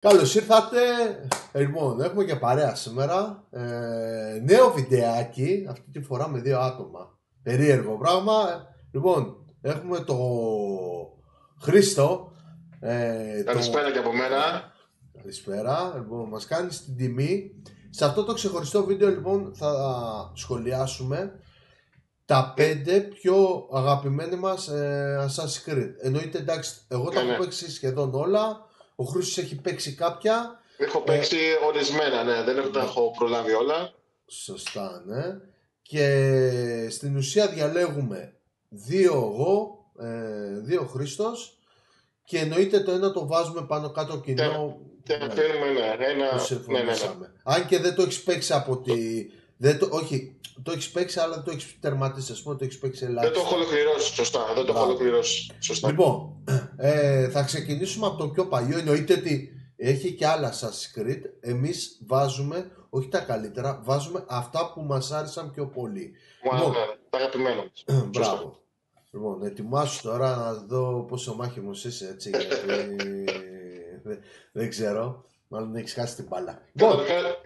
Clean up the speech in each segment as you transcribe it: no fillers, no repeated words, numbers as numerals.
Καλώς ήρθατε. Λοιπόν, έχουμε και παρέα σήμερα. Νέο βιντεάκι, αυτή τη φορά με 2 άτομα. Περίεργο πράγμα. Λοιπόν, έχουμε το Χρήστο. Καλησπέρα και από μένα. Καλησπέρα. Λοιπόν, μας κάνει στην τιμή. Σε αυτό το ξεχωριστό βίντεο, λοιπόν, θα σχολιάσουμε τα 5 πιο αγαπημένα μας Assassin's Creed. Εννοείται, εντάξει, εγώ τα έχω παίξει σχεδόν όλα. Ο Χρήστος έχει παίξει κάποια. Έχω παίξει ορισμένα, ναι. Δεν τα έχω προλάβει όλα. Σωστά, ναι. Και στην ουσία διαλέγουμε 2 εγώ, 2 Χρήστος. Και εννοείται το ένα το βάζουμε πάνω κάτω κοινό. Και αφήνουμε ένα. Αν και δεν το έχεις παίξει από τη... όχι, το έχεις παίξει αλλά δεν το έχεις τερματίσει. Ας πούμε, το έχεις παίξει ελάχιστα. Δεν το έχω ολοκληρώσει σωστά. Δεν το έχω ολοκληρώσει σωστά. Λοιπόν, θα ξεκινήσουμε από το πιο παλιό. Εννοείται ότι έχει και άλλα Assassin's Creed. Εμείς βάζουμε, όχι τα καλύτερα, βάζουμε αυτά που μας άρεσαν πιο πολύ. Λοιπόν, τα αγαπημένα μας. Μπράβο. Λοιπόν, ετοιμάσου τώρα να δω πόσο μάχημος είσαι, έτσι, γιατί δεν ξέρω. Μάλλον έχεις χάσει την μπάλα.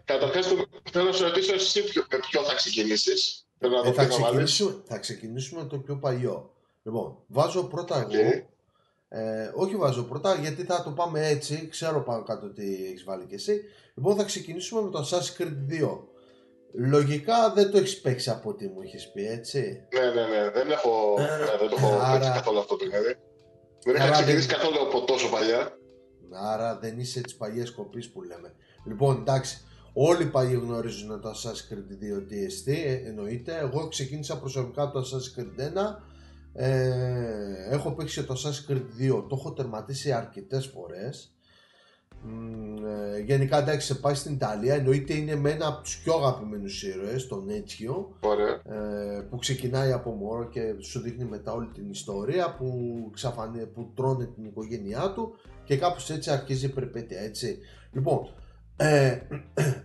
Καταρχάς, θέλω να σου ρωτήσω εσύ ποιο θα ξεκινήσεις. Θα ξεκινήσουμε με το πιο παλιό. Λοιπόν, βάζω πρώτα εγώ. Όχι βάζω πρώτα, γιατί θα το πάμε έτσι. Ξέρω πάνω κάτω τι έχεις βάλει και εσύ. Λοιπόν, θα ξεκινήσουμε με το Assassin's Creed 2. Λογικά δεν το έχεις παίξει από ό,τι μου έχεις πει, έτσι. Ναι. Δεν το έχω παίξει καθόλου αυτό το παιχνίδι. Δεν είχα ξεκινήσει καθόλου από τόσο παλιά. Άρα δεν είσαι τις παλιές κοπείς που λέμε. Λοιπόν, εντάξει, όλοι οι παλιοί γνωρίζουν το Assassin's Creed 2 DST, εννοείται. Εγώ ξεκίνησα προσωπικά το Assassin's Creed 1. Έχω παίξει το Assassin's Creed 2, το έχω τερματίσει αρκετές φορές. Γενικά, εντάξει, σε πάει στην Ιταλία, εννοείται είναι με ένα από τους πιο αγαπημένους ήρωες, τον Έτσιο, που ξεκινάει από μωρό και σου δείχνει μετά όλη την ιστορία που τρώνε την οικογένειά του και κάπως έτσι αρχίζει η περιπέτεια, έτσι. Λοιπόν,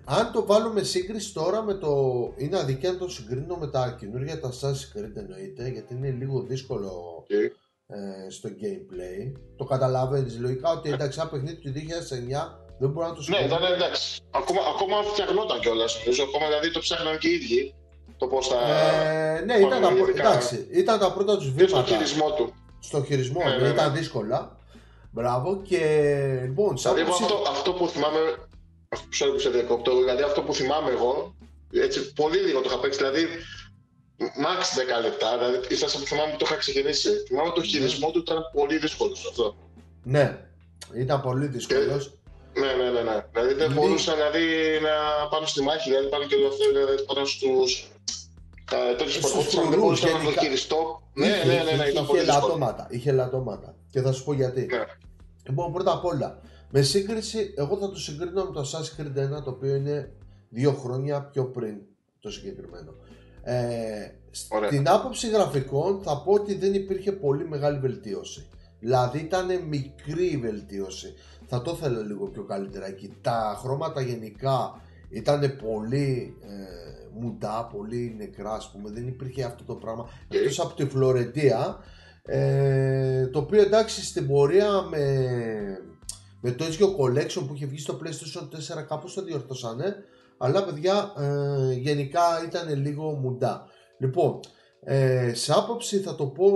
αν το βάλουμε σύγκριση τώρα με το... είναι αδικία να το συγκρίνω με τα καινούργια τα Assassin's Creed, εννοείται, γιατί είναι λίγο δύσκολο στο gameplay. Το καταλαβαίνεις λογικά ότι εντάξει, ένα παιχνίδι του 2009 δεν μπορεί να το συγκρίνει. Ναι, ήταν εντάξει. Ακόμα φτιαχνόταν κιόλας. Ακόμα δηλαδή το ψάχναν και οι ίδιοι. Το πώς θα... ναι, ήταν τα πρώτα τους βήματα. Στο χειρισμό του. Στο χειρισμό, ήταν δύσκολα. Μπράβο και λοιπόν... Δηλαδή αυτό που θυμάμαι... Sorry που σε διακόπτω, δηλαδή αυτό που θυμάμαι εγώ, έτσι πολύ λίγο το είχα παίξει, δηλαδή max 10 λεπτά, δηλαδή ίσως που θυμάμαι που το είχα ξεκινήσει, θυμάμαι το χειρισμό του ήταν πολύ δύσκολος αυτό. Ναι, ήταν πολύ δύσκολος. Ναι, δηλαδή δεν μπορούσα δηλαδή, να πάνω στη μάχη, δηλαδή πάνω και πάνω στους τέτοιους προχώρησαν, δεν μπορούσα να το χειριστώ. Ναι, ήταν πολύ δύσκολο. Είχε λατώματα και θα σου πω γιατί. Λοιπόν, πρώτα απ' όλα, με σύγκριση, εγώ θα το συγκρίνω με το Assassin's Creed 1, το οποίο είναι 2 χρόνια πιο πριν το συγκεκριμένο. Στην άποψη γραφικών θα πω ότι δεν υπήρχε πολύ μεγάλη βελτίωση. Δηλαδή ήταν μικρή βελτίωση. Θα το ήθελα λίγο πιο καλύτερα εκεί. Τα χρώματα γενικά ήταν πολύ μουντά, πολύ νεκρά, ας πούμε. Δεν υπήρχε αυτό το πράγμα. Εκτός από τη Φλωρεντία, το οποίο εντάξει στην πορεία με το Ezio Collection που είχε βγει στο PlayStation 4 κάπως το διορθώσανε, αλλά παιδιά γενικά ήταν λίγο μουντά. Λοιπόν, σε άποψη θα το πω,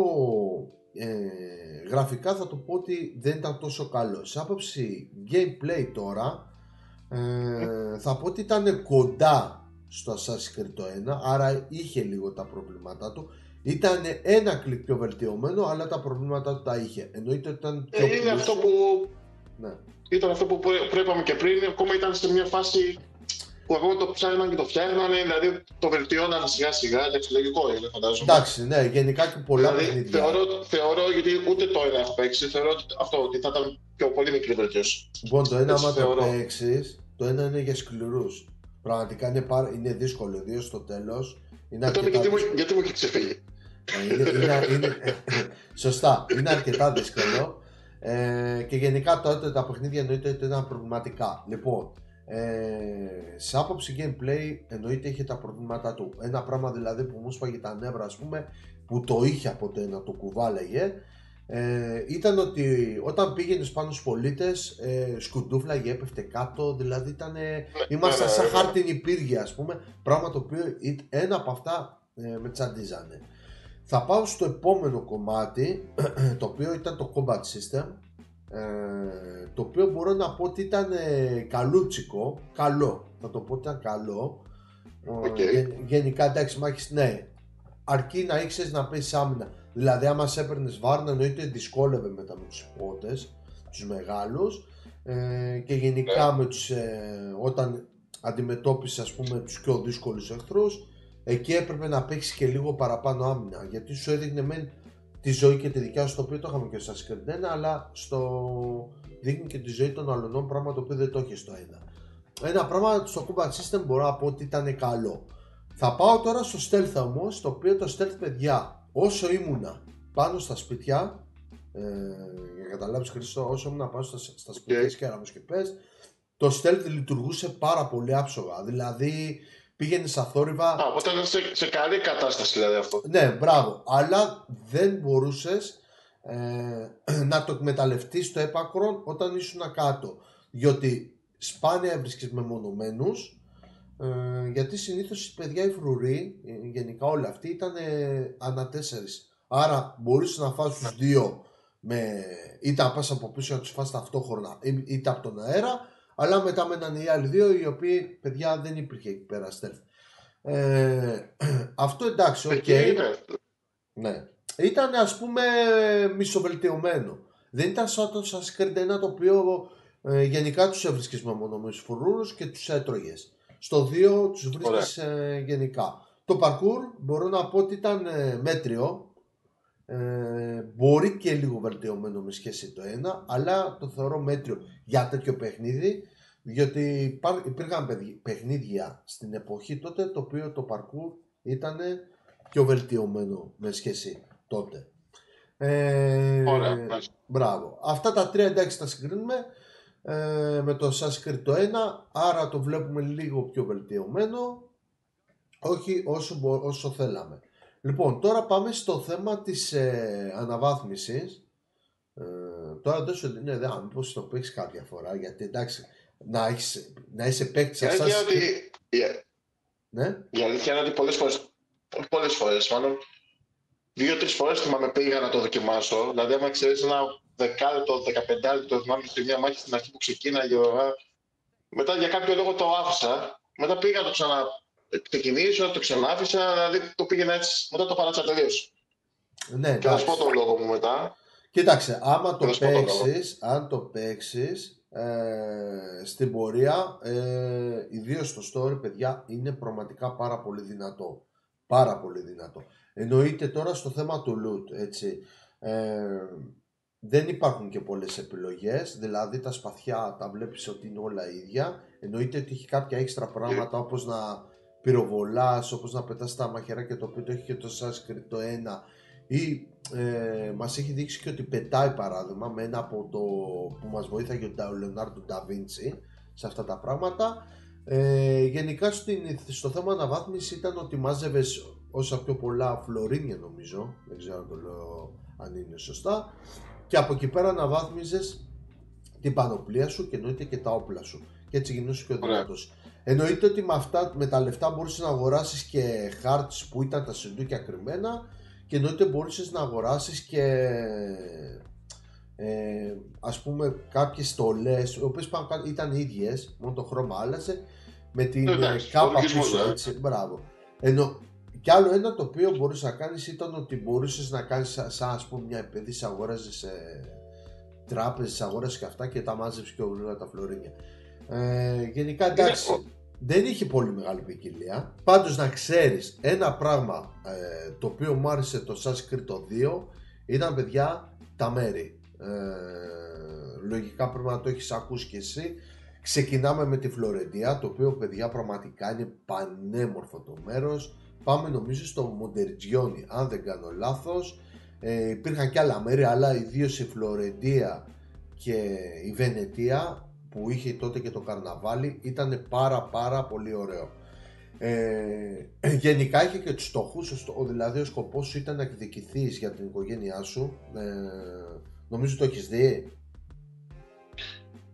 γραφικά θα το πω ότι δεν ήταν τόσο καλό. Σε άποψη gameplay τώρα, θα πω ότι ήταν κοντά στο Assassin's Creed το 1, άρα είχε λίγο τα προβλήματά του. Ήταν ένα κλικ πιο βελτιωμένο, αλλά τα προβλήματά του τα είχε. Εννοείται ότι ήταν πιο είναι αυτό που... Ναι. Ήταν αυτό που προείπαμε και πριν, ακόμα ήταν σε μια φάση που ακόμα το ψάχναν και το φτιάχνανε, δηλαδή το βελτιώναν σιγά σιγά, εντάξει, λογικό είναι, φαντάζομαι. Εντάξει, ναι, γενικά και πολλά παιχνίδια. Θεωρώ, γιατί ούτε το ένα έχω παίξει, θεωρώ ότι θα ήταν πιο πολύ μικρή βελτίωση. Λοιπόν, το ένα άμα το παίξεις, το ένα είναι για σκληρούς. Πραγματικά είναι δύσκολο, ιδίως στο τέλος. Γιατί μου έχει ξεφύγει. Σωστά, είναι αρκετά δύσκολο. Και γενικά τότε τα παιχνίδια εννοείται ότι ήταν προβληματικά. Λοιπόν, σε άποψη gameplay εννοείται είχε τα προβλήματά του. Ένα πράγμα δηλαδή που μου σπάγε τα νεύρα, ας πούμε, που το είχε από το ένα, το κουβάλεγε, ήταν ότι όταν πήγαινες πάνω στους πολίτες σκουντούφλαγε, έπεφτε κάτω, δηλαδή ήμασταν σαν χάρτινη πύργη, ας πούμε, πράγμα το οποίο ένα από αυτά με τσαντίζανε. Θα πάω στο επόμενο κομμάτι, το οποίο ήταν το Combat System, το οποίο μπορώ να πω ότι ήταν καλούτσικο, καλό, θα το πω ότι ήταν καλό. Γενικά εντάξει, μάχης, ναι, αρκεί να ήξερες να παίζεις άμυνα. Δηλαδή άμα σε έπαιρνες βάρνα, εννοείται δυσκόλευε μετά με τους υπότες, τους μεγάλους, και γενικά με τους, όταν αντιμετώπισες, ας πούμε, τους πιο δύσκολους εχθρούς, εκεί έπρεπε να παίξεις και λίγο παραπάνω άμυνα, γιατί σου έδειχνε μεν τη ζωή και τη δικιά σου, το οποίο το είχαμε και στο Assassin's Creed 1, αλλά δείχνει και τη ζωή των αλωνών, πράγμα το οποίο δεν το έχει στο 1. Ένα πράγμα στο Combat System μπορώ να πω ότι ήταν καλό. Θα πάω τώρα στο stealth όμως, το οποίο το stealth, παιδιά, όσο ήμουνα πάνω στα σπίτια, για να καταλάβεις, Χρήστο, όσο ήμουνα πάνω στα σπίτια και αραμοσκεπές, το stealth λειτουργούσε πάρα πολύ άψογα. Δηλαδή πήγαινε στα θόρυβα. Οπότε ήταν σε καλή κατάσταση, δηλαδή αυτό. Ναι, μπράβο. Αλλά δεν μπορούσες να το εκμεταλλευτείς στο έπακρον όταν ήσουν κάτω. Διότι σπάνια έβρισκες μεμονωμένους. Γιατί συνήθως οι παιδιά οι φρουροί, γενικά όλοι αυτοί, ήταν ανά 4. Άρα μπορείς να φας τους δύο, είτε να πας από πίσω να τους φας ταυτόχρονα, είτε από τον αέρα, αλλά μετά μέναν οι άλλοι δύο, οι οποίοι, παιδιά, δεν υπήρχε εκεί πέρα stealth. Αυτό εντάξει, οκ. Ναι. Ήταν, ας πούμε, μισοβελτιωμένο. Δεν ήταν σαν το Assassin's Creed 1, το οποίο γενικά τους έβρισκες μεμονωμένους φρουρούς και τους έτρωγες. Στο 2 τους βρίσκεις γενικά. Το parkour μπορώ να πω ότι ήταν μέτριο. Μπορεί και λίγο βελτιωμένο με σχέση το 1, αλλά το θεωρώ μέτριο για τέτοιο παιχνίδι, διότι υπήρχαν παιχνίδια στην εποχή τότε το οποίο το parkour ήταν πιο βελτιωμένο με σχέση τότε. Ωραία. Μπράβο. Αυτά τα τρία εντάξει τα συγκρίνουμε με το Assassin's Creed το 1, άρα το βλέπουμε λίγο πιο βελτιωμένο, όχι όσο θέλαμε. Λοιπόν, τώρα πάμε στο θέμα της αναβάθμισης. Τώρα δεν σου δίνει ιδέα μήπως το παίξεις κάποια φορά, γιατί εντάξει, να είσαι παίκτης Assassin's Creed. Ναι. Η αλήθεια είναι ότι πολλές φορές, μάλλον 2-3 φορές θυμάμαι πήγα να το δοκιμάσω. Δηλαδή, άμα ξέρεις ένα 10 λεπτό, 15 λεπτό, θυμάμαι σε μια μάχη στην αρχή που ξεκίναγε, μετά για κάποιο λόγο το άφησα. Μετά πήγα να το ξεκινήσω, το ξανάφησα, δηλαδή το πήγαινα έτσι, μετά το παράτησα τελείως. Ναι, και θα σου πω τον λόγο μου μετά. Κοίταξε, αν το παίξεις στην πορεία, ιδίως στο story, παιδιά, είναι πραγματικά πάρα πολύ δυνατό. Πάρα πολύ δυνατό. Εννοείται τώρα στο θέμα του loot, έτσι. Δεν υπάρχουν και πολλές επιλογές, δηλαδή τα σπαθιά τα βλέπεις ότι είναι όλα ίδια. Εννοείται ότι έχει κάποια έξτρα πράγματα όπως να πυροβολάς, όπως να πετάς τα μαχαιράκια, το οποίο το έχει και το Assassin's Creed το 1, ή μας έχει δείξει και ότι πετάει, παράδειγμα, με ένα από το που μας βοήθαγε ο Leonardo da Vinci σε αυτά τα πράγματα. Γενικά στο θέμα αναβάθμιση ήταν ότι μάζευες όσα πιο πολλά φλωρίνια, νομίζω, δεν ξέρω αν το λέω αν είναι σωστά, και από εκεί πέρα αναβάθμιζες την πανοπλία σου και εννοείται και τα όπλα σου, και έτσι γινούσες πιο δυνατός. Εννοείται ότι με τα λεφτά μπορούσες να αγοράσεις και χάρτες που ήταν τα σεντούκια κρυμμένα, και εννοείται μπορούσες να αγοράσεις και ας πούμε κάποιες στολές, οι οποίες ήταν ίδιες, μόνο το χρώμα άλλαζε, με την κάπα πίσω, έτσι, μπράβο. Κι άλλο ένα το οποίο μπορούσες να κάνεις ήταν ότι μπορούσες να κάνεις σαν, ας πούμε, μια επένδυση, αγόραζες σε τράπεζες, αγόραζες και αυτά και τα μάζεψες και όλα τα φλωρίνια. Γενικά εντάξει, δεν είχε πολύ μεγάλη ποικιλία. Πάντως να ξέρεις ένα πράγμα το οποίο μου άρεσε το Assassin's Creed το 2 ήταν, παιδιά, τα μέρη. Λογικά πρέπει να το έχεις ακούσει κι εσύ. Ξεκινάμε με τη Φλωρεντία, το οποίο, παιδιά, πραγματικά είναι πανέμορφο το μέρος. Πάμε νομίζω στο Μοντεριτζιόνι, αν δεν κάνω λάθος. Υπήρχαν και άλλα μέρη, αλλά ιδίως η Φλωρεντία και η Βενετία, που είχε τότε και το καρναβάλι, ήταν πάρα πολύ ωραίο. Γενικά είχε και τους στόχους, δηλαδή ο σκοπός σου ήταν να εκδικηθείς για την οικογένειά σου. Νομίζω το έχεις δει.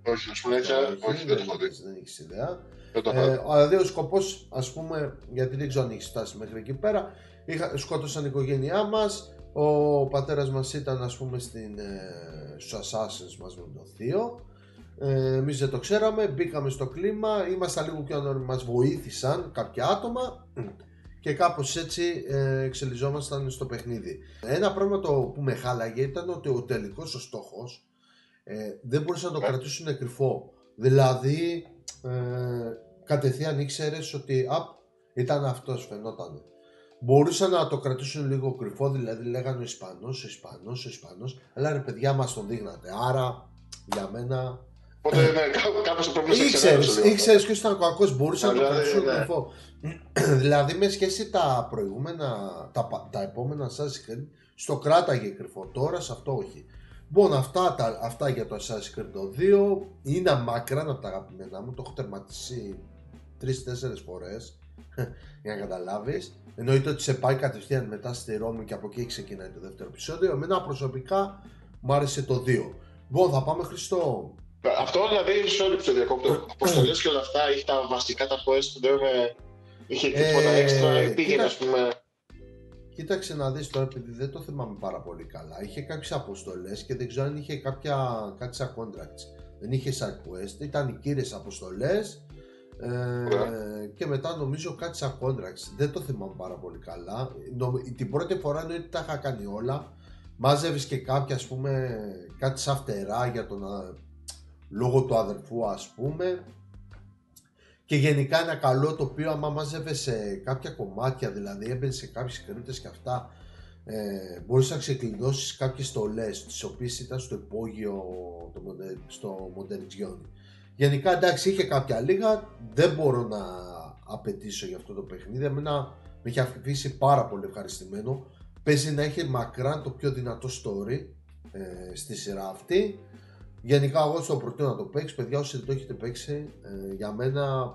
Όχι, ας πούμε έτσι, όχι, δεν το έχω δει. Δεν έχεις ιδέα. Δηλαδή ο σκοπός, ας πούμε, γιατί δεν ξέρω αν έχεις φτάσει μέχρι εκεί πέρα, σκότωσαν η οικογένειά μας, ο πατέρας μας ήταν, ας πούμε, στους Assassins μας με το θείο. Εμείς δεν το ξέραμε, μπήκαμε στο κλίμα, ήμασταν λίγο πιο ανώριμοι, μας βοήθησαν κάποια άτομα και κάπως έτσι εξελιζόμασταν στο παιχνίδι. Ένα πράγμα που με χάλαγε ήταν ότι ο τελικός ο στόχος δεν μπορούσαν να το κρατήσουν κρυφό. Δηλαδή κατευθείαν ήξερες ότι ήταν αυτός, φαινόταν. Μπορούσαν να το κρατήσουν λίγο κρυφό, δηλαδή λέγανε ο Ισπανός, αλλά ρε παιδιά μας τον δείχνατε, άρα για μένα... Οπότε κάπως το πρόβλημα Ήξερες ποιος ήταν ο κακός, μπορούσαν να το κρατήσουν κρυφό. Δηλαδή με σχέση τα προηγούμενα, τα επόμενα Assassin's Creed, στο κράταγε κρυφό, τώρα σε αυτό όχι. Λοιπόν, αυτά για το Assassin's Creed το 2 είναι μακράν από τα αγαπημένα μου, το έχω τερματίσει 3-4 φορές για να καταλάβεις. Εννοείται ότι σε πάει κατευθείαν μετά στη Ρώμη και από εκεί ξεκινάει το δεύτερο επεισόδιο. Εμένα προσωπικά μου άρεσε το 2. Λοιπόν, θα πάμε Χριστό. Αυτό δηλαδή, sorry που σε διακόπτω, αποστολές και όλα αυτά, είχε τα βασικά τα quest, είχε τίποτα έξτρα, πήγαινε ας πούμε... Κοίταξε να δεις τώρα, επειδή δεν το θυμάμαι πάρα πολύ καλά. Είχε κάποιες αποστολές και δεν ξέρω αν είχε κάτι σαν contracts. Δεν είχε side quest, ήταν οι κύριες αποστολές και μετά νομίζω κάτι σαν contracts. Δεν το θυμάμαι πάρα πολύ καλά. Την πρώτη φορά εννοείται ότι τα είχα κάνει όλα. Μάζευες και κάποια, ας πούμε, κάτι σαν φτερά για λόγω του αδερφού, ας πούμε. Και γενικά ένα καλό τοπίο, άμα μάζευες σε κάποια κομμάτια, δηλαδή έμπαινες σε κάποιες κρύπτες και αυτά, μπορείς να ξεκλειδώσεις κάποιες στολές, τις οποίες ήταν στο υπόγειο, στο Μοντεριτζιόνι. Γενικά εντάξει, είχε κάποια λίγα, δεν μπορώ να απαιτήσω για αυτό το παιχνίδι, εμένα με έχει αφήσει πάρα πολύ ευχαριστημένο. Παίζει να έχει μακράν το πιο δυνατό story στη σειρά αυτή. Γενικά εγώ στο προτείνω να το παίξεις, παιδιά, όσοι δεν το έχετε παίξει, για μένα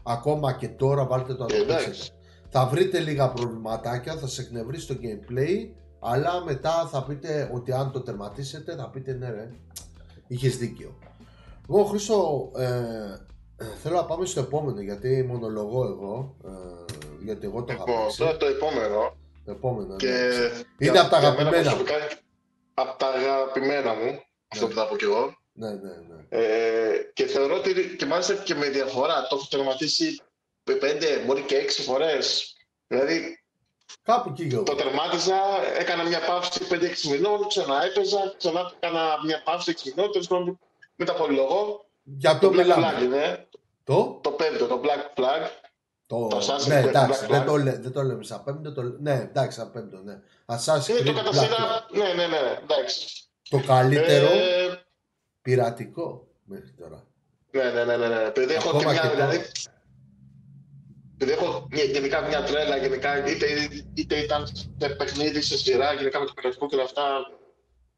ακόμα και τώρα βάλτε το να το παίξετε. Θα βρείτε λίγα προβληματάκια, θα σε εκνευρίσει το gameplay, αλλά μετά θα πείτε ότι αν το τερματίσετε θα πείτε ναι ρε, είχες δίκιο. Εγώ Χρήστο, θέλω να πάμε στο επόμενο, γιατί μονολογώ εγώ, γιατί εγώ το είχα παίξει. Τώρα το επόμενο, και ναι. Είναι από τα αγαπημένα μου. Από τα αγαπημένα μου. Αυτό που θα πω κι εγώ. Ναι. Και θεωρώ ότι και μάλιστα και με διαφορά το έχω τερματίσει 5, μπορεί και 6 φορές. Δηλαδή, κάπου εκεί το τερμάτιζα, έκανα μια παύση 5-6 μηνών, ξανά έπαιζα, ξανά έκανα μια παύση 6 μηνών, τέλος πάντων μετά πολυλογώ. Για ποιο μιλάμε? Flag είναι. Το πέμπτο, το Black Flag. Ναι, εντάξει, δεν το λέμε σαν πέμπτο, ναι, εντάξει, σαν πέμπτο, ναι. Assassin's Creed Black Flag. Ναι, εντάξει. Το καλύτερο πειρατικό μέχρι τώρα. Ναι. Επειδή έχω και μια, δηλαδή, επειδή έχω γενικά μια τρέλα, είτε ήταν σε παιχνίδι, σε σειρά, γενικά με το πειρατικό και όλα αυτά,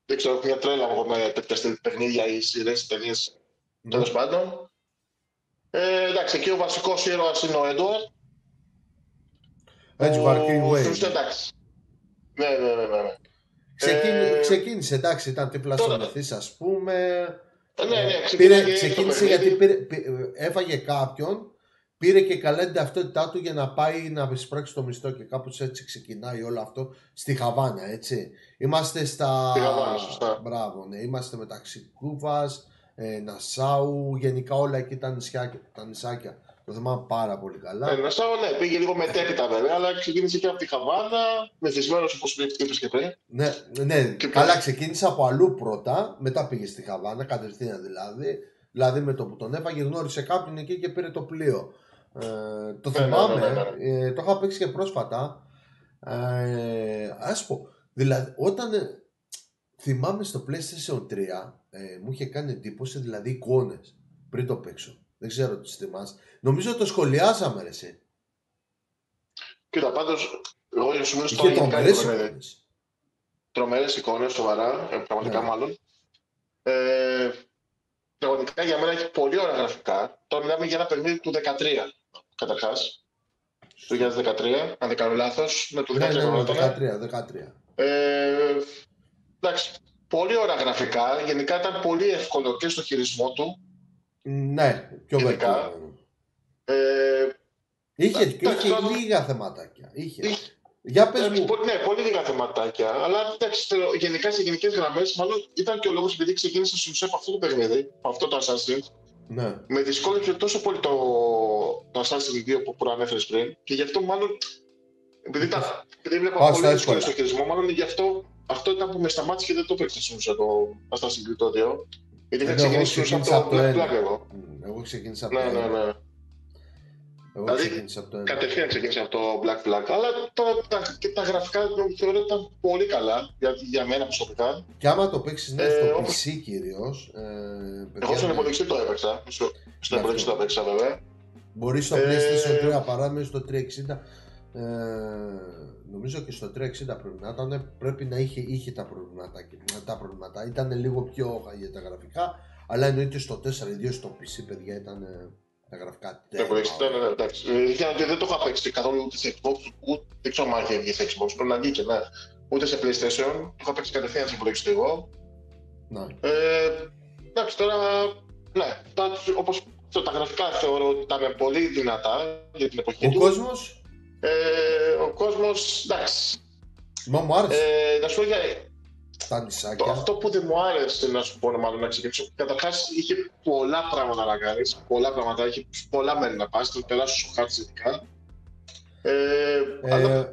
δεν ξέρω, έχω μια τρέλα εγώ με τέτοια παιχνίδια ή σειρές, ταινίες, τέλος πάντων. Εντάξει, εκεί ο βασικός ήρωας είναι ο Έντουαρντ. Εντάξει. Ναι. Ξεκίνησε, εντάξει, ήταν τίπλα στο μεθύς, ας πούμε. Ναι, ξεκίνησε γιατί έφαγε κάποιον, πήρε και καλά την ταυτότητά του για να πάει να εισπράξει το μισθό και κάπως έτσι ξεκινάει όλο αυτό στη Χαβάνα, έτσι. Είμαστε στα... Μπράβο, ναι, είμαστε μεταξύ Κούβας, Νασάου, γενικά όλα εκεί τα νησάκια. Το θυμάμαι πάρα πολύ καλά. Νασάου, ναι, πήγε λίγο μετέπειτα βέβαια, αλλά ξεκίνησε και από τη Χαβάνα, μεθυσμένος όπως είπες και πριν. Ναι, καλά, ξεκίνησε από αλλού πρώτα, μετά πήγε στη Χαβάνα, κατευθείαν δηλαδή. Δηλαδή με το που τον έφαγε γνώρισε κάποιον εκεί και πήρε το πλοίο. Το θυμάμαι, το είχα παίξει και πρόσφατα. Ας πω, δηλαδή όταν θυμάμαι στο PlayStation 3 μου είχε κάνει εντύπωση, δηλαδή εικόνες πριν το παίξω. Δεν ξέρω τι θυμάσαι. Νομίζω το σχολιάσαμε ρε εσύ. Κοίτα, πάντως εγώ για σου μιλήσω είχε τρομερές εικόνες. Τρομερές εικόνες, σοβαρά, πραγματικά μάλλον. Πραγματικά για μένα έχει πολύ ωραία γραφικά. Τώρα μιλάμε για ένα παιχνίδι του 13, καταρχάς. Το 2013, αν δεν κάνω λάθος. Με το 13. 13. Εντάξει, πολύ ωραία γραφικά. Γενικά ήταν πολύ εύκολο και στο χειρισμό του. Ναι, πιο βελτιωμένο. Είχε λίγα θεματάκια. Για πες μου. Ναι, πολύ λίγα θεματάκια. Αλλά εντάξει, γενικά σε γενικές γραμμές, μάλλον ήταν και ο λόγος επειδή ξεκίνησε στην ουσία από αυτό το παιχνίδι, από αυτό το Assassin's. Ναι. Με δυσκόλεψε τόσο πολύ το Assassin's 2 που προανέφερες πριν. Και γι' αυτό μάλλον. Επειδή βλέπω πολύ δύσκολο στο χειρισμό, μάλλον γι' αυτό ήταν που με σταμάτησε και δεν το έπαιξε στην ουσία το Assassin's 2. Γιατί είχα ξεκινήσει από το Black Flag εγώ. Εγώ ξεκίνησα από το ναι. Δηλαδή, κατευθείαν ξεκίνησε από το Black Flag. Αλλά τα γραφικά θεωρώ ότι ήταν πολύ καλά για μένα προσωπικά. Και άμα το παίξεις στο PC κυρίως. Εγώ στον υπολογιστή το έπαιξα. Στον υπολογιστή το έπαιξα βέβαια. Μπορεί στο PlayStation 3 παράμεσα στο 360. Νομίζω και στο 360 πρέπει να είχε τα προβλήματα. Ήταν λίγο πιο για τα γραφικά. Αλλά εννοείται στο 4, ιδίως στο PC, παιδιά, ήταν τα γραφικά τέλεια. Εντάξει. Δεν το είχα παίξει καθόλου ούτε σε Xbox, ούτε δεν ξέρω αν είχε βγει σε Xbox. Πρέπει να βγει και ούτε σε PlayStation. Το είχα παίξει κατευθείαν σε υπολογιστή εγώ. Εντάξει, τώρα. Ναι, όπως τα γραφικά θεωρώ ότι ήταν πολύ δυνατά για την εποχή του. Ο κόσμος, εντάξει. Μου άρεσε. Να σου πω για. Τα νησάκια. Αυτό που δεν μου άρεσε να σου πω, μάλλον να ξεκινήσω. Καταρχάς είχε πολλά πράγματα να κάνεις. Πολλά πράγματα, είχε πολλά μέρη να πας. Θα περάσεις στο χάρτη ειδικά.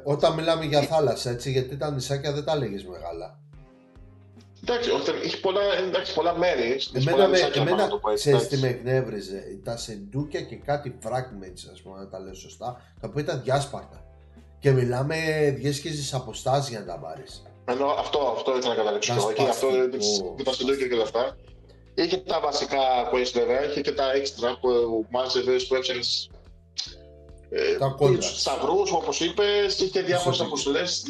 Όταν μιλάμε για θάλασσα, έτσι, γιατί τα νησάκια δεν τα λέγεις μεγάλα. Εντάξει, έχει πολλά μέρη. Εμένα ξέρεις τι με εκνεύριζε. Τα σεντούκια και κάτι fragments, ας πούμε, να τα λέω σωστά, τα οποία ήταν διάσπαρτα. Και μιλάμε διέσχιζες αποστάσεις για να τα πάρεις. Αυτό ήθελα να καταλήξω. Και τα σεντούκια και όλα αυτά. Είχε τα βασικά quest βέβαια, είχε και τα extra που μάζευες, που έψαχνες. Τους σταυρούς, όπως είπες, είχε διάφορες αποστολές.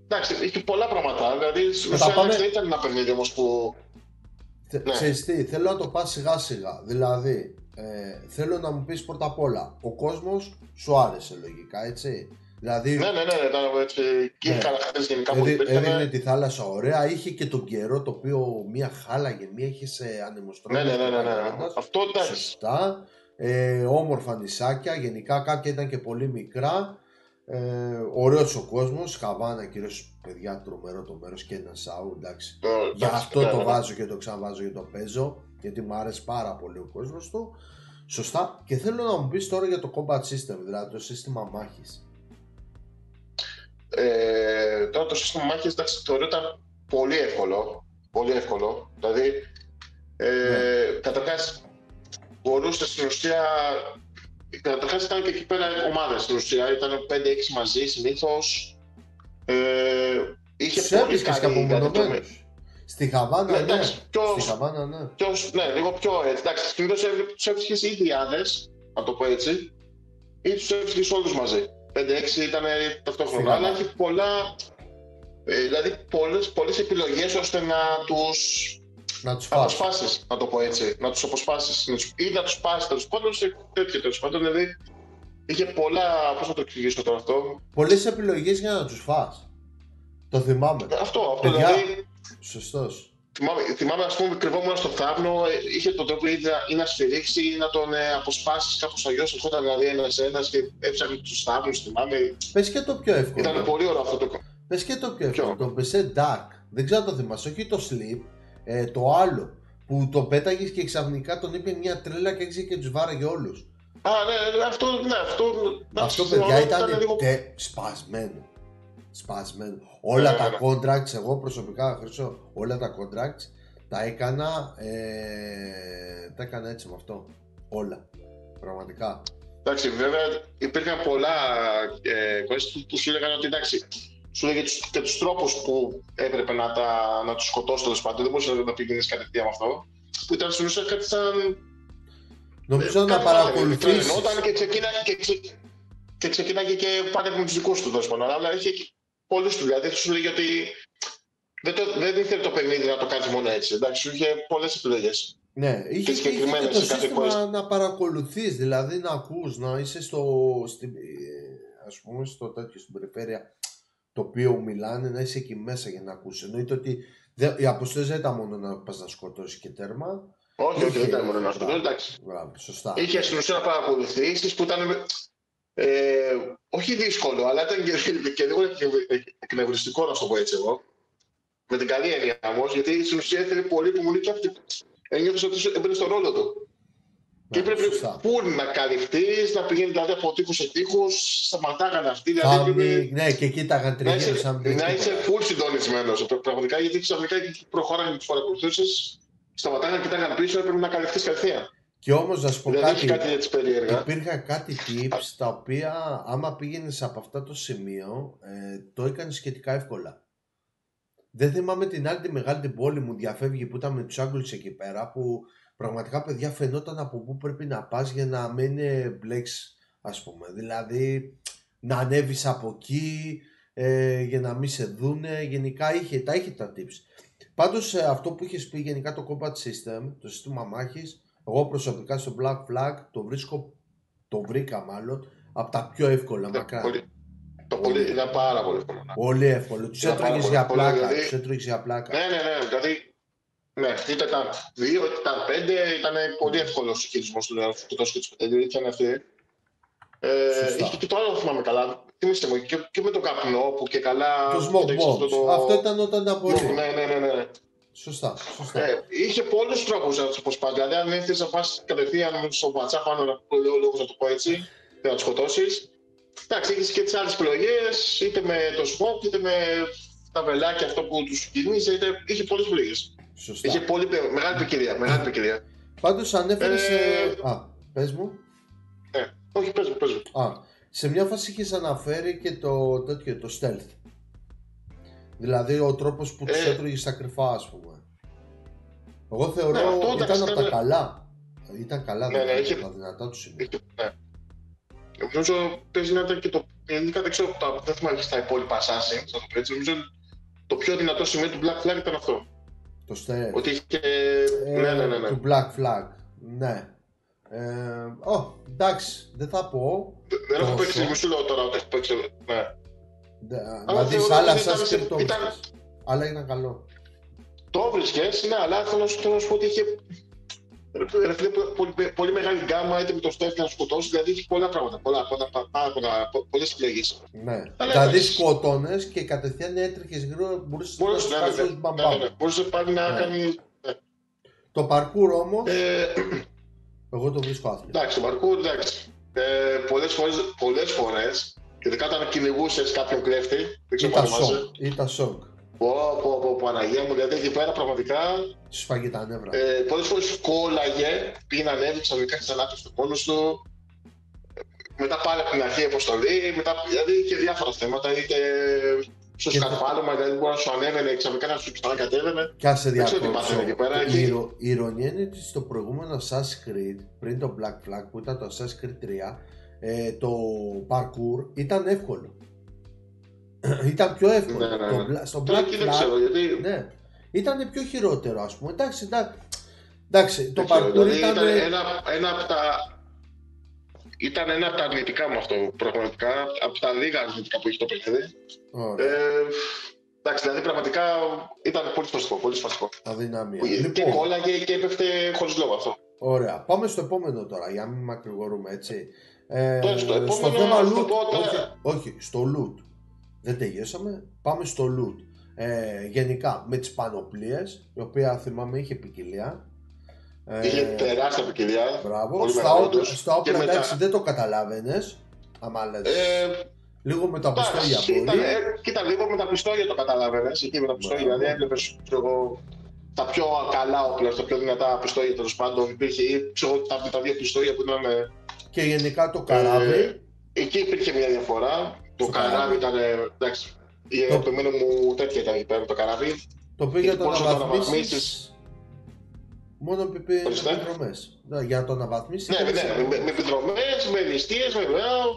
Εντάξει, είχε πολλά πράγματα, δηλαδή δεν ήταν ένα παιχνίδι όμως που... Ξέρεις τι, θέλω να το πας σιγά σιγά, δηλαδή θέλω να μου πεις πρώτα απ' όλα, ο κόσμος σου άρεσε λογικά, έτσι. Δηλαδή, ναι, ήταν έτσι, και οι χαρακτήρες γενικά που υπήρχαν. Έδινε τη θάλασσα ωραία, είχε και τον καιρό το οποίο μία χάλαγε, μία είχε σε ανεμοστρόβιλο. Ναι, αυτό εντάξει. Σωστά, όμορφα νησάκια, γενικά κάποια ήταν και πολύ μικρά. Ωραίος ο κόσμος, Χαβάνα κυρίως, παιδιά, τρομερό το μέρος και ένα σάου, εντάξει. Γι' αυτό το βάζω και το ξαναβάζω και το παίζω, γιατί μου άρεσε πάρα πολύ ο κόσμος του. Σωστά. Και θέλω να μου πεις τώρα για το combat system, δηλαδή το σύστημα μάχης. Τώρα το σύστημα μάχης, εντάξει, θεωρώ ήταν πολύ εύκολο. Πολύ εύκολο. Δηλαδή, καταρχάς, μπορούσε στην ουσία. Καταρχάς ήταν και εκεί πέρα ομάδες στην ουσία, ήταν 5-6 μαζί συνήθως. Είχε πολύ καλή διαδρομή. Στη Χαβάνα, ναι. Στη Χαβάνα, ναι. Ναι, λίγο πιο έτσι. Εντάξει, συνήθως τους έβρισκες ή διάδες, να το πω έτσι, ή τους έβρισκες όλους μαζί. 5-6 ήταν ταυτόχρονα, αλλά έχει πολλά, δηλαδή πολλές επιλογές ώστε να τους αποσπάσεις, να το πω έτσι, να τους αποσπάσεις ή να τους πάσεις τέλος πάντων σε τέτοιο τέλος πάντων, δηλαδή είχε πολλά, πώς να το εξηγήσω τώρα αυτό. Πολλές επιλογές για να τους φας, το θυμάμαι. Αυτό δηλαδή. Σωστός. Θυμάμαι, ας πούμε, κρυβόμουν στο θάμνο, είχε τον τρόπο ή να σφυρίξει ή να τον αποσπάσεις κάπως αλλιώς, ερχόταν δηλαδή ένας και έψαχνε τους θάμνους, θυμάμαι. Πες και το πιο εύκολο. Ήταν πολύ ωραίο αυτό το κόμμα. Πες και το πιο εύκολο, το PC Dark, δεν ξέρω αν το θυμάσαι, όχι το Sleep, το άλλο, που το πέταγες και ξαφνικά τον είπε μια τρέλα και έξι και τους βάραγε όλους. Ναι, αυτό παιδιά ήταν σπασμένο. Όλα τα contracts, εγώ προσωπικά χρήσω όλα τα contracts, τα έκανα έτσι με αυτό. Όλα. Πραγματικά. Εντάξει, βέβαια υπήρχαν πολλά που σου έλεγαν ότι εντάξει, σου έλεγε και τους τρόπους που έπρεπε να τους σκοτώσει τέλος πάντων. Δεν μπορούσε να πηγαίνεις κατευθείαν με αυτό. Που ήταν στην ουσία κάτι σαν. Νομίζω να παρακολουθήσεις. Και ξεκίναγε και πάνε με τους δικούς του τέλος πάντων. Αλλά είχε πολλούς του. Δηλαδή σου έλεγε ότι δεν ήθελε το παιχνίδι να το κάνεις μόνο έτσι. Εντάξει, σου είχε πολλές επιλογές. Ναι, είχε και το σύστημα να παρακολουθείς, δηλαδή να ακούς, να είσαι ας πούμε στην περιφέρεια το οποίο μιλάνε, να είσαι εκεί μέσα για να ακούσεις. Εννοείται ότι οι αποστολές δεν ήταν μόνο να πας να σκοτώσεις και τέρμα. Όχι, δεν ήταν μόνο να σκοτώσεις, εντάξει. Σωστά. Είχε στην ουσία να παρακολουθήσεις που ήταν όχι δύσκολο, αλλά ήταν και λίγο εκνευριστικό, να το πω έτσι εγώ. Με την καλή έννοια όμως, γιατί στην ουσία ήθελε πολύ υπομονή και αυτή. Ένιωθες ότι έμπαινε στον ρόλο του. Και έπρεπε πού να καλυφθείς, να πηγαίνει δηλαδή από τείχους σε τείχους, σταματάγανε αυτοί. Δηλαδή, ναι, και κοίταγαν τριγύρω σαν να είσαι full συντονισμένος. Πραγματικά, γιατί ξαφνικά προχωράνε και τους παρακολουθήσεις, σταματάγανε και κοιτάγανε πίσω, έπρεπε να καλυφθείς κατευθείαν. Και όμως να σου πω κάτι, υπήρχαν κάτι tips τα οποία άμα πήγαινες από αυτό το σημείο, το έκανες σχετικά εύκολα. Δεν θυμάμαι την άλλη τη μεγάλη την πόλη μου διαφεύγει που ήταν με τους Άγγλους εκεί πέρα, που πραγματικά παιδιά φαινόταν από πού πρέπει να πας για να μην μπλέξεις, ας πούμε. Δηλαδή να ανέβεις από εκεί για να μην σε δούνε. Γενικά είχε τα tips. Πάντως αυτό που είχες πει γενικά το combat system, το σύστημα μάχης, εγώ προσωπικά στο Black Flag το βρήκα μάλλον από τα πιο εύκολα μακρά. Ήταν πάρα πολύ εύκολο. Πολύ εύκολο. Τους έτρωγες για πλάκα. Ναι. Δηλαδή, ναι, είτε ήταν 2, είτε ήταν 5, ήταν πολύ εύκολος ο χειρισμός του και του πετελιού. Ήταν αυτή. Είχε και το άλλο, θυμάμαι καλά. Θυμίστε μου, και με τον καπνό που και καλά. Το smoke bombs. Αυτό ήταν όταν ήταν πολύ. Ναι. Σωστά. Είχε πολλούς τρόπους να τους αποσπάσεις. Δηλαδή, αν ήθελες να πας κατευθείαν στο ματσά πάνω, να το πω έτσι, και να τους σκοτώσεις. Εντάξει, έχεις και τις άλλες επιλογές, είτε με το smoke, είτε με τα βελάκια αυτό που τους κινείς, είχε πολλές επιλογές. Σωστά. Είχε μεγάλη ποικιλία. Πάντως ανέφερες πες μου. Όχι, πες μου. Σε μια φάση είχες αναφέρει και το stealth. Δηλαδή ο τρόπος που τους έτρωγες στα κρυφά, ας πούμε. Εγώ θεωρώ ήταν από τα καλά. Ήταν καλά, είχε τα δυνατά του σημεία. Νομίζω παίζει να ήταν και το. Γενικά δεν ξέρω, δεν θυμάμαι στα υπόλοιπα Assassin, θα το πω έτσι. Νομίζω το πιο δυνατό σημείο του Black Flag ήταν αυτό. Το stealth. Ότι είχε. Ναι. Του Black Flag. Ναι. Εντάξει, δεν θα πω. Δεν έχω παίξει, μισό λέω τώρα ότι έχω παίξει. Ναι. Δηλαδή σε άλλα Assassin το βρίσκες. Αλλά ήταν καλό. Το βρίσκες, ναι, αλλά θέλω να σου πω ότι είχε. Πολύ μεγάλη γκάμα, είτε με το stealth να σκοτώσει, δηλαδή έχει πολλά πράγματα. Πολλές επιλογές. Ναι. Δηλαδή σκοτώνες και κατευθείαν έτρεχες γύρω, μπορούσες να σπάσεις μπαμπάμ. Μπορούσες πάλι να κάνεις. Το parkour όμως, εγώ το βρίσκω άθλιο. Εντάξει, το parkour, εντάξει. Πολλές φορές, ειδικά όταν κυνηγούσες κάποιον κλέφτη, δεν ξέρω πότε μαζί. Ήταν σοκ. Παναγία μου, δηλαδή εκεί πέρα πραγματικά. Σου σφάγει τα νεύρα. Πολλές φορές κόλλαγε, πήγε να ανέβει, ξαφνικά ξανά στο μόνος του. Μετά πάλι από την αρχή αποστολή, δηλαδή είχε διάφορα θέματα. Είτε στο σκαρφάλωμα, δηλαδή μπορεί να σου ανέβαινε, ξαφνικά να σου ξανακατέβαινε. Κι άσε διακόψω. Η ηρωνία είναι ότι στο προηγούμενο Assassin's Creed, πριν το Black Flag που ήταν το Assassin's Creed 3, το parkour ήταν εύκολο. Ήταν πιο εύκολο. Στο Black Flag ναι, ήταν πιο χειρότερο, ας πούμε. Εντάξει, το parkour ήταν ήταν ένα από τα αρνητικά μου αυτό, πραγματικά, από τα λίγα αρνητικά που έχει το παιχνίδι. Εντάξει, δηλαδή πραγματικά ήταν πολύ σπαστικό. Αδυναμία. Και κόλλαγε και έπεφτε χωρίς λόγο αυτό. Ωραία. Πάμε στο επόμενο τώρα, για να μην μακρηγορούμε, έτσι. Στο επόμενο, στο θέμα loot, όχι, στο loot. Δεν τελειώσαμε. Πάμε στο loot. Γενικά με τις πανοπλίες, η οποία θυμάμαι είχε ποικιλία. Είχε τεράστια ποικιλία. Μπράβο. Στα όπλα εντάξει δεν το καταλάβαινες. Άμα λες. Λίγο με τα πιστόλια μπορεί. Κοίτα, λίγο με τα πιστόλια το καταλάβαινες. Εκεί με τα πιστόλια, δηλαδή έβλεπες τα πιο καλά όπλα, τα πιο δυνατά πιστόλια τέλος πάντων. Υπήρχε ή τα δύο πιστόλια που ήταν. Και γενικά το καράβι. Εκεί υπήρχε μια διαφορά. Το καράβι ήταν. Εντάξει, η αγαπημένη μου τέτοια ήταν εκεί πέρα το καράβι. Το οποίο για το να αναβαθμίσεις. Μόνο επιδρομές. Για να το αναβαθμίσεις. Ναι, με επιδρομές, με ληστείες, με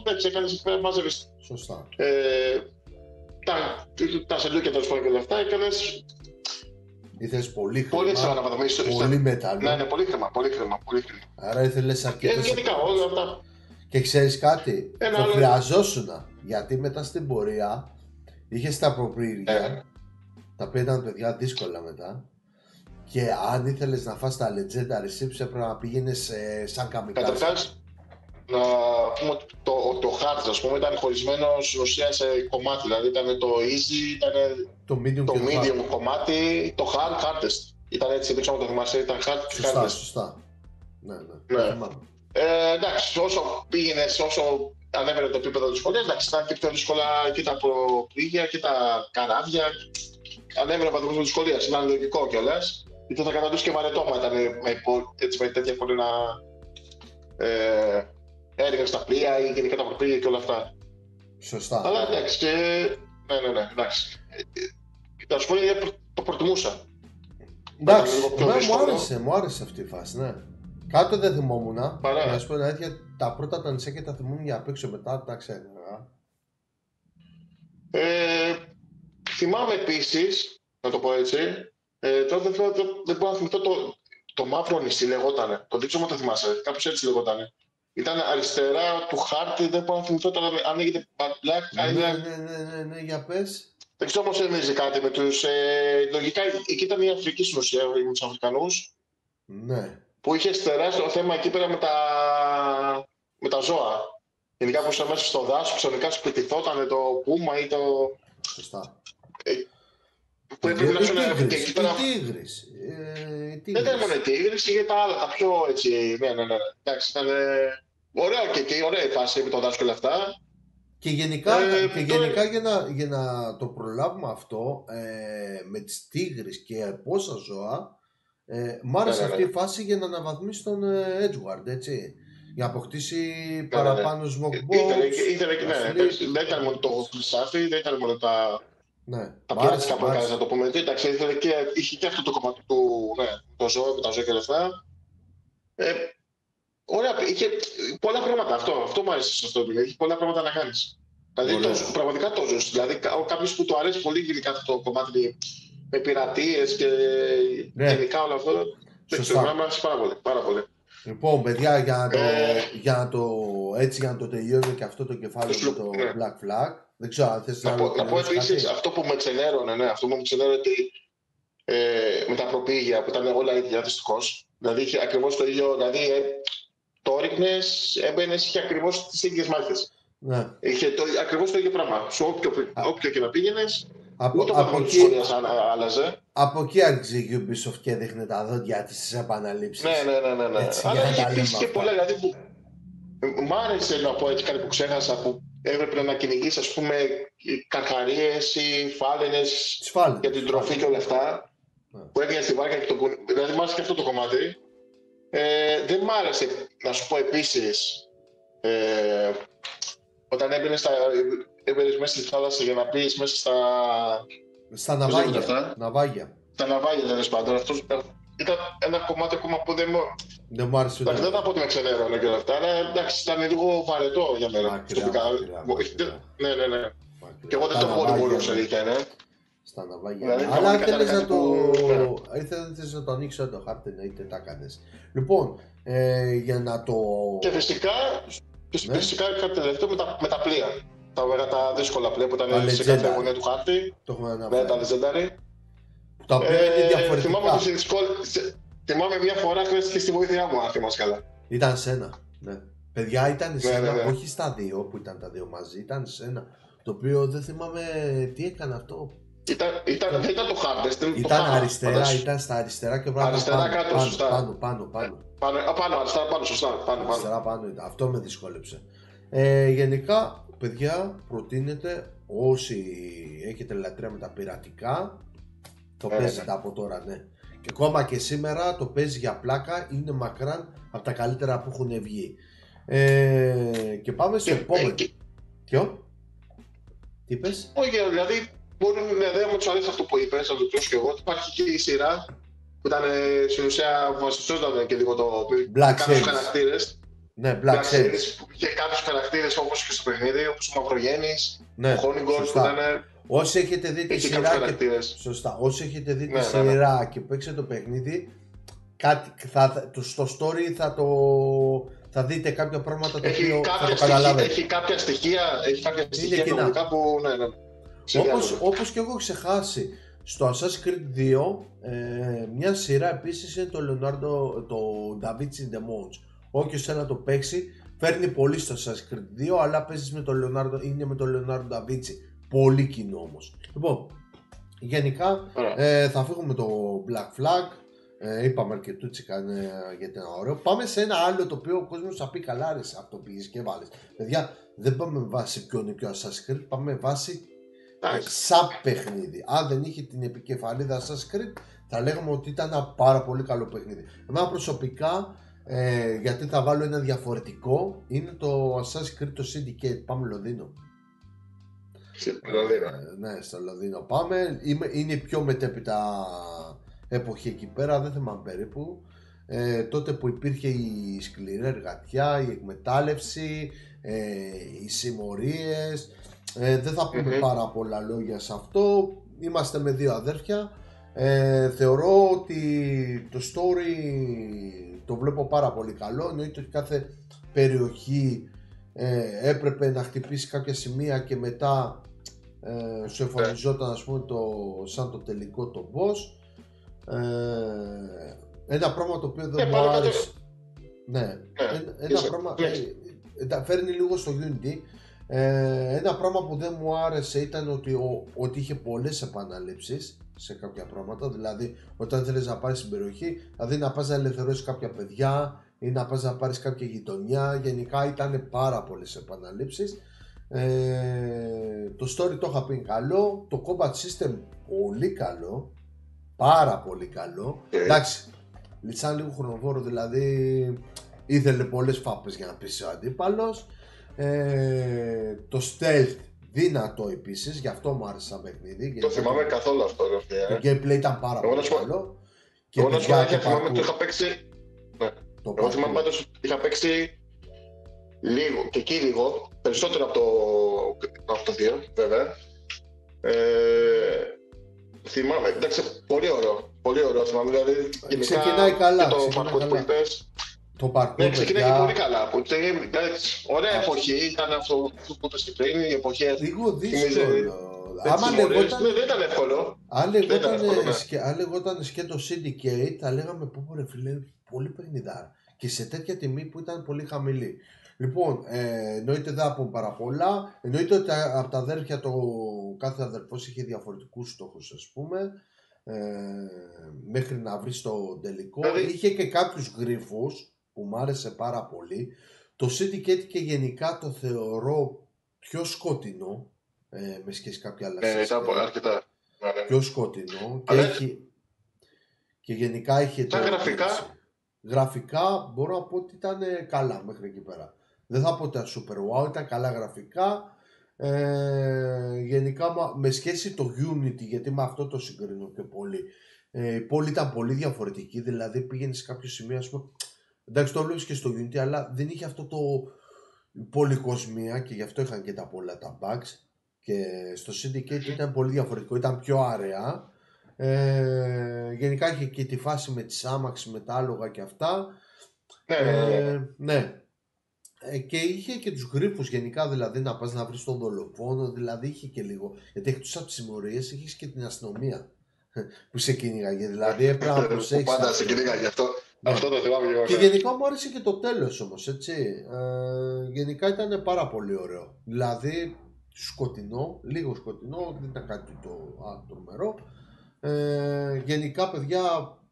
εντάξει, έκανες εκεί πέρα, μάζευες. Σωστά. Τα σελούκια τέλος πάντων και όλα αυτά έκανες. Ήθελες πολύ χρήμα. Πολύ ήθελα να βαθμίσω. Πολύ μέταλλο. Ναι, πολύ χρήμα. Άρα ήθελες αρκετές. Γενικά όλα αυτά. Και ξέρεις κάτι, το άλλο... χρειαζόσουνα. Γιατί μετά στην πορεία είχες τα προπήρια, τα οποία ήταν παιδιά δύσκολα μετά. Και αν ήθελες να φας τα legendary ships έπρεπε να πήγαινες σαν καμικάζι. Καταρχάς, να πούμε ότι το hard, ας πούμε, ήταν χωρισμένο στην ουσία σε κομμάτι. Δηλαδή ήταν το easy, ήταν το medium κομμάτι, το hardest. Ήταν έτσι, δεν ξέρω αν το θυμάσαι, ήταν hard και hardest. Σωστά. Ναι. Εντάξει, όσο πήγαινες, όσο ανέβαινε το επίπεδο της σχολής, εντάξει, ήταν και πιο δύσκολα και τα προπήγια και τα καράβια. Ανέβαινε ο βαθμός της σχολής, ήταν λογικό κιόλας. Γιατί θα καταντούσε και βαρετόμα ήταν με τέτοια φωνή να έριχνε στα πλοία ή γενικά τα προπήγια και όλα αυτά. Σωστά. Αλλά εντάξει, ναι, εντάξει. Θα σου πω γιατί το προτιμούσα. Εντάξει, μου άρεσε αυτή η φάση, ναι. Κάτω δεν θυμόμουν. Να σου πω την αλήθεια, τα πρώτα τα νησιά και τα θυμόμουν για απ' έξω, μετά τα ξέχασα. Θυμάμαι επίσης, να το πω έτσι, τώρα δεν μπορώ να θυμηθώ το μαύρο νησί λεγότανε. Το δείξω μου το θυμάσαι, κάπως έτσι λεγότανε. Ήταν αριστερά του χάρτη, δεν μπορώ να θυμηθώ τώρα αν λέγεται Black Island. Ναι, για πες. Δεν ξέρω όμως έμεινε κάτι με τους... λογικά εκεί ήταν η Αφρική στην ουσία, με τους Αφρικανούς. Ναι. Που είχε τεράστιο θέμα εκεί πέρα με τα ζώα. Γενικά που είσαι μέσα στο δάσο, ξαφνικά σου πετυχόταν το πούμα ή το... Σωστά. Που έπρεπε να σου έλεγε εκεί πέρα... Τίγρης. Δεν ήταν μόνο οι τίγρης, είχε τα άλλα, τα πιο έτσι... Ναι. Εντάξει, ήταν ωραίο και εκεί, ωραία η φάση με το δάσο και όλα αυτά. Και γενικά, για να το προλάβουμε αυτό, με τις τίγρης και πόσα ζώα, μ' άρεσε αυτή η φάση για να αναβαθμίσει τον Edgeguard, έτσι. Για να αποκτήσει παραπάνω smoke box. Δεν ήταν μόνο το χρυσάφι, δεν ήταν μόνο τα πειρατικά που έκανες, να το πούμε. Εντάξει, είχε και αυτό το κομμάτι του, το ζώο, τα ζώα και όλα αυτά. Ωραία, είχε πολλά πράγματα αυτό μου άρεσε σε αυτό το είχε πολλά πράγματα να κάνεις. Δηλαδή πραγματικά το ζεις. Δηλαδή κάποιος που του αρέσει πολύ γενικά αυτό το κομμάτι με πειρατείες και γενικά όλο αυτό. Σωστά. Μου άρεσε πάρα πολύ. Λοιπόν, παιδιά, για να το τελειώνω και αυτό το κεφάλαιο με το Black Flag. Δεν ξέρω αν θες να πω επίσης αυτό που με ξενέρωνε, αυτό που με ξενέρωνε ότι με τα προπήγια που ήταν όλα ίδια δυστυχώς. Δηλαδή είχε ακριβώς το ίδιο, δηλαδή το ρίχνες, έμπαινες, είχε ακριβώς τις ίδιες μάχες. Ναι. Είχε ακριβώς το ίδιο πράγμα. Σε όποιο και να πήγαινες, ούτε ο βαθμός της σχολείας άλλαζε. Από εκεί άρχισε η Ubisoft και έδειχνε τα δόντια της στις επαναλήψεις. Ναι. Αλλά είχε πολλά, δηλαδή που μ' άρεσε να πω έτσι κάτι που ξέχασα, που έπρεπε να κυνηγείς, ας πούμε, καρχαρίες ή φάλαινες για την τροφή και όλα αυτά. Που έγινε στη βάρκα και τον κουνί. Δηλαδή μ' άρεσε και αυτό το κομμάτι. Δεν μ' άρεσε να σου πω επίσης όταν έμπαινες μέσα στη θάλασσα για να μπεις μέσα στα ναυάγια. Τα ναυάγια, τέλος πάντων. Αυτό ήταν ένα κομμάτι ακόμα που δεν μου άρεσε. Δεν θα πω ότι με ξενέρωνε και όλα αυτά, αλλά εντάξει, ήταν λίγο βαρετό για μένα. Ναι. Και εγώ δεν το πω ότι μπορούσα, αλήθεια, στα ναυάγια. Αλλά θέλεις να το ανοίξω το χάρτη, είτε τα κάνεις. Λοιπόν, για να το... Και φυσικά κάτι τελευταίο με τα πλοία. Τα δύσκολα πλοία που ήταν σε κάθε γωνία του χάρτη. Με τα Legendary. Τα οποία είναι διαφορετικά. Θυμάμαι μια φορά χρειάστηκε στη βοήθειά μου, αν θυμάσαι καλά. Ήταν σένα, ναι. Παιδιά, ήταν σένα, όχι στα δύο που ήταν τα δύο μαζί, ήταν σένα. Το οποίο δεν θυμάμαι τι έκανε αυτό. Δεν ήταν το hardest. Ήταν αριστερά, ήταν στα αριστερά και πάνω. Αριστερά κάτω, σωστά. Πάνω, αριστερά πάνω, σωστά. Αριστερά πάνω, αυτό με δυσκόλεψε. Γενικά, παιδιά, προτείνετε όσοι έχετε λατρεία με τα πειρατικά, το παίζετε από τώρα, ναι. Και ακόμα και σήμερα το παίζει για πλάκα, είναι μακράν από τα καλύτερα που έχουν βγει. Και πάμε στο επόμενο. Ποιο? Τι είπες? Όχι, δηλαδή μπορεί να μου τους αρέσει αυτό που είπες, να το πιώσω και εγώ. Υπάρχει και η σειρά που ήταν στην ουσία βασιστόταν και λίγο το Black Sails. Χαρακτήρες. Ναι, Black Sails. Που είχε κάποιους χαρακτήρες όπως και στο παιχνίδι, όπως ο Μαυρογέννης, Ναι, ο Χόνιγκολ που ήταν. Όσοι έχετε δει τη σειρά σωστά, όσοι έχετε δει τη σειρά και παίξετε το παιχνίδι, στο story θα δείτε κάποια πράγματα τα οποία θα το καταλάβετε. Έχει κάποια στοιχεία νομικά που όπως και έχω ξεχάσει, στο Assassin's Creed 2 μια σειρά επίσης είναι το Da Vinci The Monge. Όποιος θέλει να το παίξει, φέρνει πολύ στο Assassin's Creed 2, αλλά παίζεις με τον Leonardo Da Vinci. Πολύ κοινό όμως. Λοιπόν, γενικά θα φύγουμε το Black Flag. Είπαμε αρκετούτσικα γιατί είναι ωραίο. Πάμε σε ένα άλλο το οποίο ο κόσμος θα πει καλά, ρε, αυτό το πήγες και βάλες. Παιδιά, δεν πάμε με βάση ποιο είναι πιο Assassin's Creed, πάμε με βάση σαν παιχνίδι. Αν δεν είχε την επικεφαλίδα Assassin's Creed, θα λέγαμε ότι ήταν ένα πάρα πολύ καλό παιχνίδι. Εμένα προσωπικά, γιατί θα βάλω ένα διαφορετικό, είναι το Assassin's Creed το Syndicate. Πάμε Λονδίνο. Ναι, στο Λονδίνο πάμε. Είναι η πιο μετέπειτα εποχή εκεί πέρα, δεν θυμάμαι περίπου. Τότε που υπήρχε η σκληρή εργατιά, η εκμετάλλευση, οι συμμορίες. Δεν θα πούμε πάρα πολλά λόγια σε αυτό. Είμαστε με δύο αδέρφια. Θεωρώ ότι το story το βλέπω πάρα πολύ καλό. Εννοείται ότι κάθε περιοχή έπρεπε να χτυπήσει κάποια σημεία και μετά σου εμφανιζόταν, ας πούμε, σαν το τελικό το boss. Ένα πράγμα το οποίο δεν μου άρεσε. Ναι, ένα πράγμα φέρνει λίγο στο Unity. Ένα πράγμα που δεν μου άρεσε ήταν ότι είχε πολλές επαναλήψεις σε κάποια πράγματα. Δηλαδή, όταν θέλεις να πάρεις την περιοχή, δηλαδή να πας να ελευθερώσεις κάποια παιδιά ή να πας να πάρεις κάποια γειτονιά, γενικά ήταν πάρα πολλές επαναλήψεις. Το story το είχα πει καλό, το combat system πολύ καλό, πάρα πολύ καλό. Εντάξει, σαν λίγο χρονοβόρο, δηλαδή ήθελε πολλές φάπες για να πείσει ο αντίπαλος. Το stealth δυνατό επίσης, γι' αυτό μου άρεσε σαν παιχνίδι. Το θυμάμαι καθόλου αυτό. Το gameplay ήταν πάρα πολύ καλό. Και εγώ θυμάμαι ότι είχα παίξει. Εγώ θυμάμαι πάντως είχα παίξει λίγο, και εκεί λίγο, περισσότερο από το 2 βέβαια. Θυμάμαι, εντάξει, πολύ ωραίο θυμάμαι, δηλαδή γενικά ξεκινάει καλά, το parkour που είπες. Το parkour, ναι, ξεκινάει πολύ καλά. Ωραία εποχή, ήταν αυτό που είπες και πριν, η εποχή. Λίγο δύσκολο. Δεν ήταν εύκολο. Αν λεγόταν σκέτο Syndicate, θα λέγαμε πω ρε φίλε, πολύ παιχνιδάρα. Και σε τέτοια τιμή που ήταν πολύ χαμηλή. Λοιπόν, εννοείται δεν θα πούμε πάρα πολλά. Εννοείται ότι από τα αδέρφια κάθε αδερφός είχε διαφορετικούς στόχους, ας πούμε, μέχρι να βρει το τελικό. Είχε και κάποιους γρίφους που μου άρεσε πάρα πολύ. Το Syndicate και γενικά το θεωρώ πιο σκοτεινό με σχέση κάποια άλλα ήταν αρκετά πιο σκοτεινό και γενικά είχε τα γραφικά μπορώ να πω ότι ήταν καλά μέχρι εκεί πέρα. Δεν θα πω ότι ήταν super wow, ήταν καλά γραφικά. Γενικά με σχέση το Unity, γιατί με αυτό το συγκρίνω πιο πολύ, η πόλη ήταν πολύ διαφορετική, δηλαδή πήγαινε σε κάποιο σημείο, ας πούμε, εντάξει το βλέπεις και στο Unity, αλλά δεν είχε αυτό το πολυκοσμία και γι' αυτό είχαν και τα πολλά τα bugs, και στο Syndicate ήταν πολύ διαφορετικό, ήταν πιο αραιά. Γενικά είχε και τη φάση με τις άμαξες, με τα άλογα και αυτά. Ναι. Και είχε και τους γρίφους γενικά, δηλαδή να πας να βρεις τον δολοφόνο, δηλαδή είχε και λίγο, γιατί εκτός από τις συμμορίες είχες και την αστυνομία που σε κυνήγαγε, δηλαδή έπρεπε να προσέξεις. Πάντα σε κυνήγαγε αυτό. Αυτό το θυμάμαι και εγώ. Και γενικά μου άρεσε και το τέλος όμως, έτσι. Γενικά ήταν πάρα πολύ ωραίο. Δηλαδή σκοτεινό, λίγο σκοτεινό, δεν ήταν κάτι το τρομερό. Γενικά, παιδιά,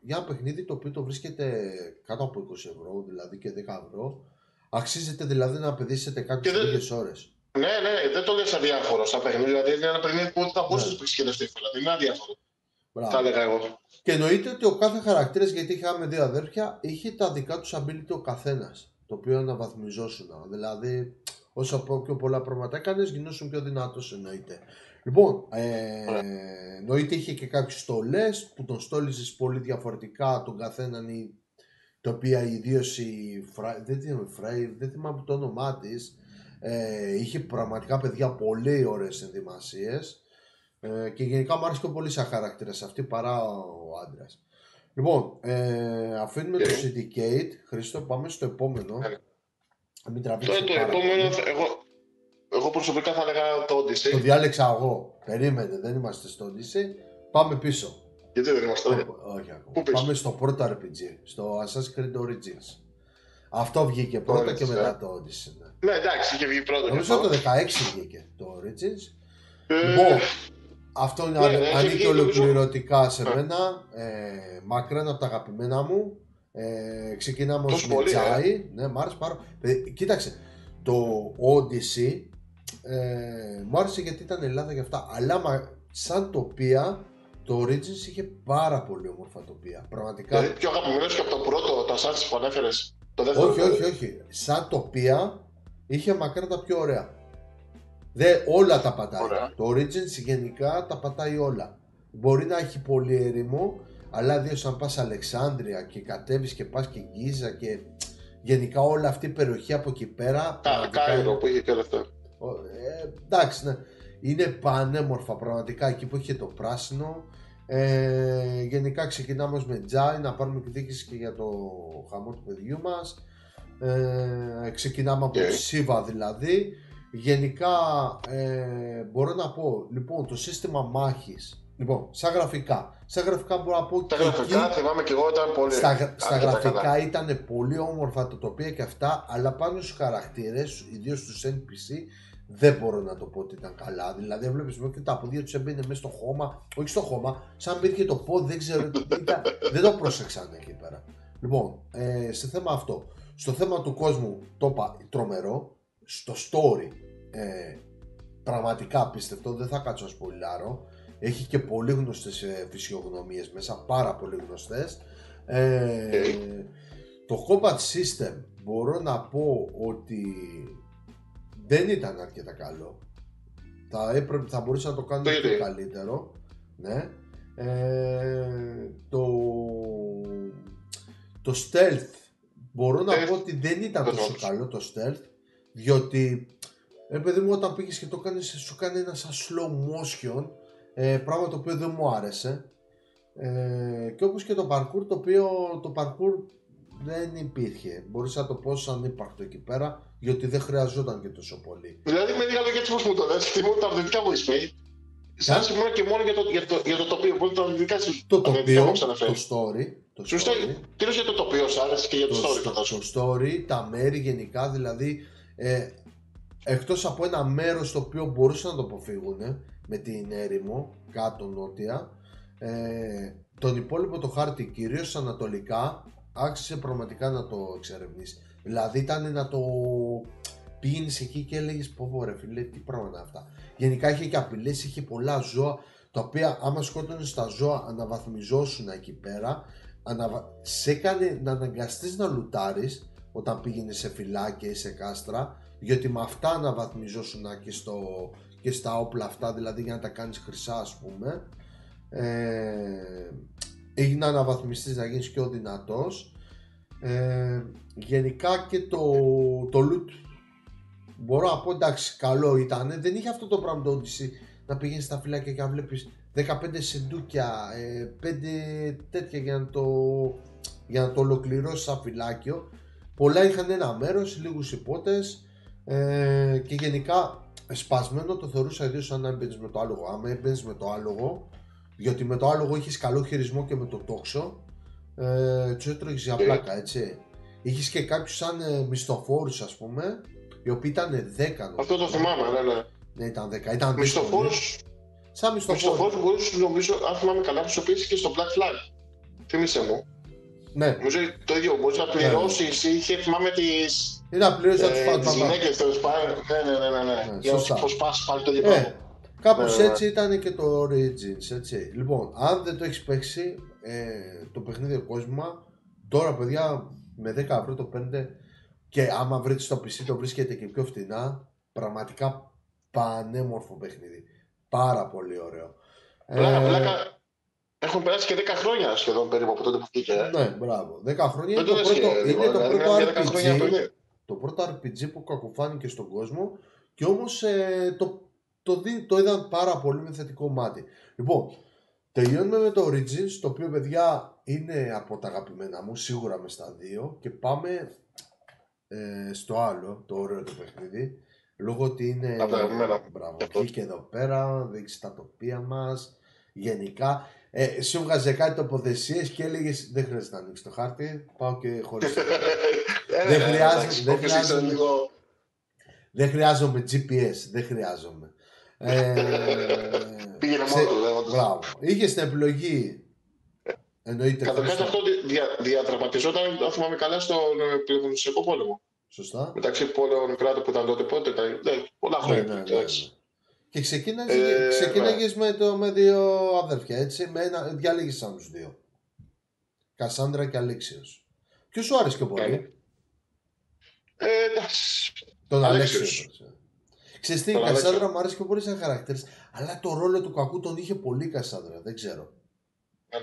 για ένα παιχνίδι το οποίο το βρίσκεται κάτω από 20 ευρώ, δηλαδή και 10 ευρώ, αξίζεται δηλαδή να παιδίσετε κάποιες λίγες ώρες. Ναι, δεν το λες αδιάφορο σαν παιχνίδι, δηλαδή είναι ένα παιχνίδι που θα μπορούσες να παίξεις και εύκολα, δεν είναι αδιάφορο. Θα έλεγα εγώ. Και εννοείται ότι ο κάθε χαρακτήρας, γιατί είχαμε δύο αδέρφια, είχε τα δικά τους ability ο καθένας, το οποίο αναβαθμιζόσουν. Δηλαδή, όσο πιο πολλά πράγματα έκανες, γινόσουν πιο δυνατός, εννοείται. Λοιπόν, εννοείται είχε και κάποιες στολές που τον στόλιζες πολύ διαφορετικά τον καθέναν ή Το οποία ιδίως η δεν θυμάμαι το όνομά της, είχε πραγματικά παιδιά πολύ ωραίες ενδυμασίες, και γενικά μου άρεσε και πολύ σαν χαρακτήρας αυτή παρά ο άντρας. Λοιπόν, αφήνουμε το Syndicate. Χρήστο, πάμε στο επόμενο. Μην τραβήξεις το επόμενο, εγώ προσωπικά θα έλεγα το Odyssey. Το διάλεξα εγώ. Περίμενε, δεν είμαστε στο Odyssey. Πάμε πίσω. Γιατί δεν είμαστε? Όχι ακόμα. Πάμε στο πρώτο RPG, στο Assassin's Creed Origins. Αυτό βγήκε πρώτα και μετά το Odyssey. Ναι, εντάξει, είχε βγει πρώτα. Νομίζω το 16 βγήκε το Origins. Λοιπόν, αυτό ανήκει ολοκληρωτικά σε μένα. Μακράν από τα αγαπημένα μου. Ξεκινάμε ως με Τζάι. Ναι, μ' άρεσε πάρα. Κοίταξε, το Odyssey μου άρεσε γιατί ήταν Ελλάδα και αυτά. Αλλά σαν τοπία, το Origins είχε πάρα πολύ όμορφα τοπία. Πραγματικά. Δηλαδή πιο αγαπημένος και από το πρώτο, το Assassin's που ανέφερες. Το δεύτερο. Όχι. Σαν τοπία είχε μακράν τα πιο ωραία. Όλα τα πατάει. Ωραία. Το Origins γενικά τα πατάει όλα. Μπορεί να έχει πολύ έρημο, αλλά δίος αν πας Αλεξάνδρεια και κατέβεις και πας και Γκίζα και γενικά όλη αυτή η περιοχή από εκεί πέρα. Κάιρο που είχε και όλα αυτά. Εντάξει, ναι. Είναι πανέμορφα πραγματικά εκεί που είχε το πράσινο. Γενικά ξεκινάμε με Τζάι να πάρουμε εκδίκηση και για το χαμό του παιδιού μας. Ξεκινάμε από Σίβα δηλαδή. Γενικά μπορώ να πω, λοιπόν, το σύστημα μάχης. Λοιπόν, σαν γραφικά μπορώ να πω. Τα γραφικά θυμάμαι και εγώ ήταν πολύ. Στα γραφικά ήταν πολύ όμορφα τα τοπία και αυτά, αλλά πάνω στους χαρακτήρες, ιδίως στους NPC, δεν μπορώ να το πω ότι ήταν καλά. Δηλαδή, έβλεπες και τα πόδια τους έμπαινε μέσα στο χώμα, όχι στο χώμα, σαν μπήκε το πόδι, δεν ξέρω τι ήταν. Δεν το πρόσεξαν εκεί πέρα. Λοιπόν, σε θέμα αυτό. Στο θέμα του κόσμου, το είπα τρομερό. Στο story, πραγματικά απίστευτο, δεν θα κάτσω να σποιλάρω. Έχει και πολύ γνωστές φυσιογνωμίες μέσα, πάρα πολύ γνωστές. Το combat system μπορώ να πω ότι δεν ήταν αρκετά καλό. Θα μπορούσα να το κάνω πιο καλύτερο. Ναι. Το stealth μπορώ να πω ότι δεν ήταν τόσο καλό το stealth, διότι παιδί μου όταν πήγες και το κάνεις σου κάνει ένα σαν slow motion, πράγμα το οποίο δεν μου άρεσε, και όπως και το parkour, το οποίο το parkour δεν υπήρχε, μπορούσα να το πω σαν ύπαρκτο εκεί πέρα, γιατί δεν χρειαζόταν και τόσο πολύ. Δηλαδή με λίγα λόγια, έτσι πως μου το λες, θυμούν τα αρνητικά μου εισπέει. Σαν σημείο και μόνο για το τοπίο, μπορεί τα αρνητικά σου. Το τοπίο, το story. Σωστά, κυρίως για το τοπίο σου άρεσε και για το story. Το story, τα μέρη γενικά, δηλαδή εκτός από ένα μέρος το οποίο μπορούσαν να το αποφύγουν με την έρημο κάτω νότια, τον υπόλοιπο το χάρτη, κυρίως ανατολικά, άξιζε πραγματικά να το εξερευνήσεις. Δηλαδή ήταν να το πήγαινες εκεί και έλεγες πω ρε φίλε, τι πράγματα αυτά. Γενικά είχε και απειλές, είχε πολλά ζώα, τα οποία άμα σκότωνες τα ζώα αναβαθμιζόσουν εκεί πέρα, σε έκανε να αναγκαστείς να λουτάρεις όταν πήγαινες σε φυλάκια ή σε κάστρα, γιατί με αυτά αναβαθμιζόσουν και στα όπλα αυτά, δηλαδή για να τα κάνεις χρυσά ας πούμε. Έγινε να αναβαθμιστείς, να γίνεις πιο δυνατός. Γενικά και το loot μπορώ να πω εντάξει καλό ήταν, δεν είχε αυτό το πράγμα το Odyssey να πηγαίνεις στα φυλάκια και να βλέπεις 15 σεντούκια, 5 τέτοια για να το ολοκληρώσεις σαν φυλάκιο. Πολλά είχαν ένα μέρος, λίγους υπότες, και γενικά σπασμένο το θεωρούσα ιδίως αν έμπαινες με το άλογο. Άμα έμπαινες με το άλογο, γιατί με το άλογο είχες καλό χειρισμό και με το τόξο, τους έτρωγες για πλάκα, έτσι. Είχες και κάποιους σαν μισθοφόρους ας πούμε, οι οποίοι ήταν 10. Αυτό το θυμάμαι, ναι. Ναι, ήταν 10. Ήταν μισθοφόρους. Σαν μισθοφόρους μπορούσες, νομίζω, αν θυμάμαι καλά, χρησιμοποιήσεις και στο Black Flag. Θυμίσαι μου. Ναι. Νομίζω το ίδιο, μπορείς να πληρώσεις, είχε, θυμάμαι τις... Ήταν πλήρως να τους φάτε. Τις γυναίκες, τέλος πάντων. Ναι. Για να προσπάσεις πάλι το ίδιο πράγμα. Κάπως έτσι ήταν και το Origins, έτσι. Λοιπόν, αν δεν το έχεις παίξει, το παιχνίδι κόσμημα, τώρα παιδιά με 10 ευρώ το παίρνετε και άμα βρείτε στο PC το βρίσκετε και πιο φτηνά. Πραγματικά πανέμορφο παιχνίδι. Πάρα πολύ ωραίο. Πλάκα, Έχουν περάσει και 10 χρόνια σχεδόν περίπου από τότε που βγήκε. Ναι, μπράβο. 10 χρόνια είναι το πρώτο RPG που κακοφάνηκε στον κόσμο και όμως το είδαν πάρα πολύ με θετικό μάτι. Λοιπόν, τελειώνουμε με το Origins, το οποίο, παιδιά, είναι από τα αγαπημένα μου, σίγουρα με στα δύο, και πάμε στο άλλο, το ωραίο το παιχνίδι, λόγω ότι είναι... Μπράβο, βγήκε εδώ πέρα, δείξει τα τοπία μας, γενικά. Σου βγάζε κάτι τοποθεσίες και έλεγες δεν χρειάζεται να ανοίξει το χάρτη, πάω και χωρίς το χάρτη. Δεν χρειάζομαι GPS, δεν χρειάζομαι. Πήγαινε μόνο του, μπράβο. Είχες την επιλογή. Εννοείται. Καταρχάς αυτό διαδραματιζόταν, αν θυμάμαι καλά, στον Πελοποννησιακό πόλεμο. Σωστά. Μεταξύ πόλεων κράτου που ήταν τότε, πολλά χρόνια. Και ξεκίναγες με δύο αδέρφια, έτσι, διάλεγες σαν τους δύο. Κασάνδρα και Αλέξιος. Ποιος σου άρεσε πιο πολύ? Τον Αλέξιο. Ξέρεις τι, η Κασάνδρα μου άρεσε πιο πολύ σαν χαρακτήρας, αλλά το ρόλο του κακού τον είχε πολύ η Κασάνδρα, δεν ξέρω. Ναι.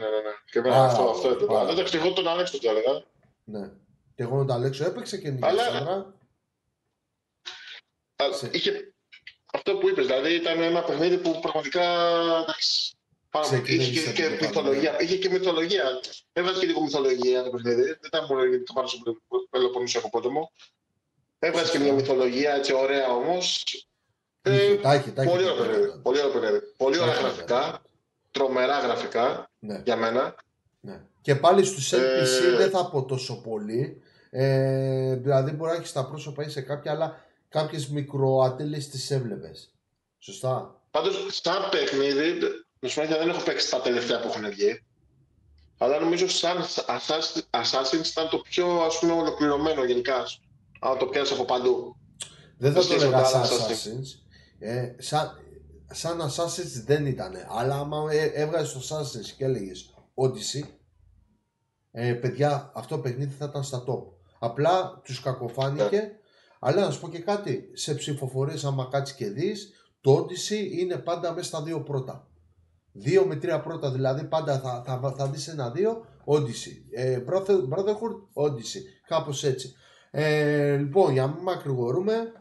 Και εμένα αυτό ήταν. Δεν ξέρω, εγώ τον Αλέξιο το έλεγα. Ναι. Και εγώ τον Αλέξιο έπαιξε και η Κασάνδρα. Είχε αυτό που είπες, δηλαδή ήταν ένα παιχνίδι που πραγματικά είχε και μυθολογία. Είχε και μυθολογία. Έβαζε και λίγο μυθολογία το παιχνίδι. Δεν ήταν μόνο γιατί το πάνω στο Πελοποννησιακό πόλεμο. Έβαζε και μια μυθολογία, έτσι ωραία όμως. Πολύ ωραίο παιχνίδι. Πολύ ωραία γραφικά. Τρομερά γραφικά για μένα. Ναι. Και πάλι στους NPC δεν θα πω τόσο πολύ. Δηλαδή μπορεί να έχεις τα πρόσωπα ή σε κάποια, αλλά κάποιες μικροατέλειες τις έβλεπες. Σωστά. Πάντως, σαν παιχνίδι, δεν έχω παίξει τα τελευταία που έχουν βγει. Αλλά νομίζω σαν Assassin's ήταν το πιο, ας πούμε, ολοκληρωμένο γενικά. Αν το πιάσεις από παντού. Δεν θα το έλεγα σαν Assassin's. Σαν Assassin's δεν ήταν. Αλλά άμα έβγαζες το Assassin's και έλεγες Odyssey, παιδιά, αυτό το παιχνίδι θα ήταν στα top. Απλά τους κακοφάνηκε. Αλλά να σου πω και κάτι, σε ψηφοφορίες άμα κάτσεις και δεις, το Odyssey είναι πάντα μέσα στα δύο πρώτα. 2 με 3 πρώτα, δηλαδή πάντα θα δεις 1-2 Odyssey. Brotherhood, Odyssey. Κάπως έτσι. Λοιπόν, για να μην μακρηγορούμε,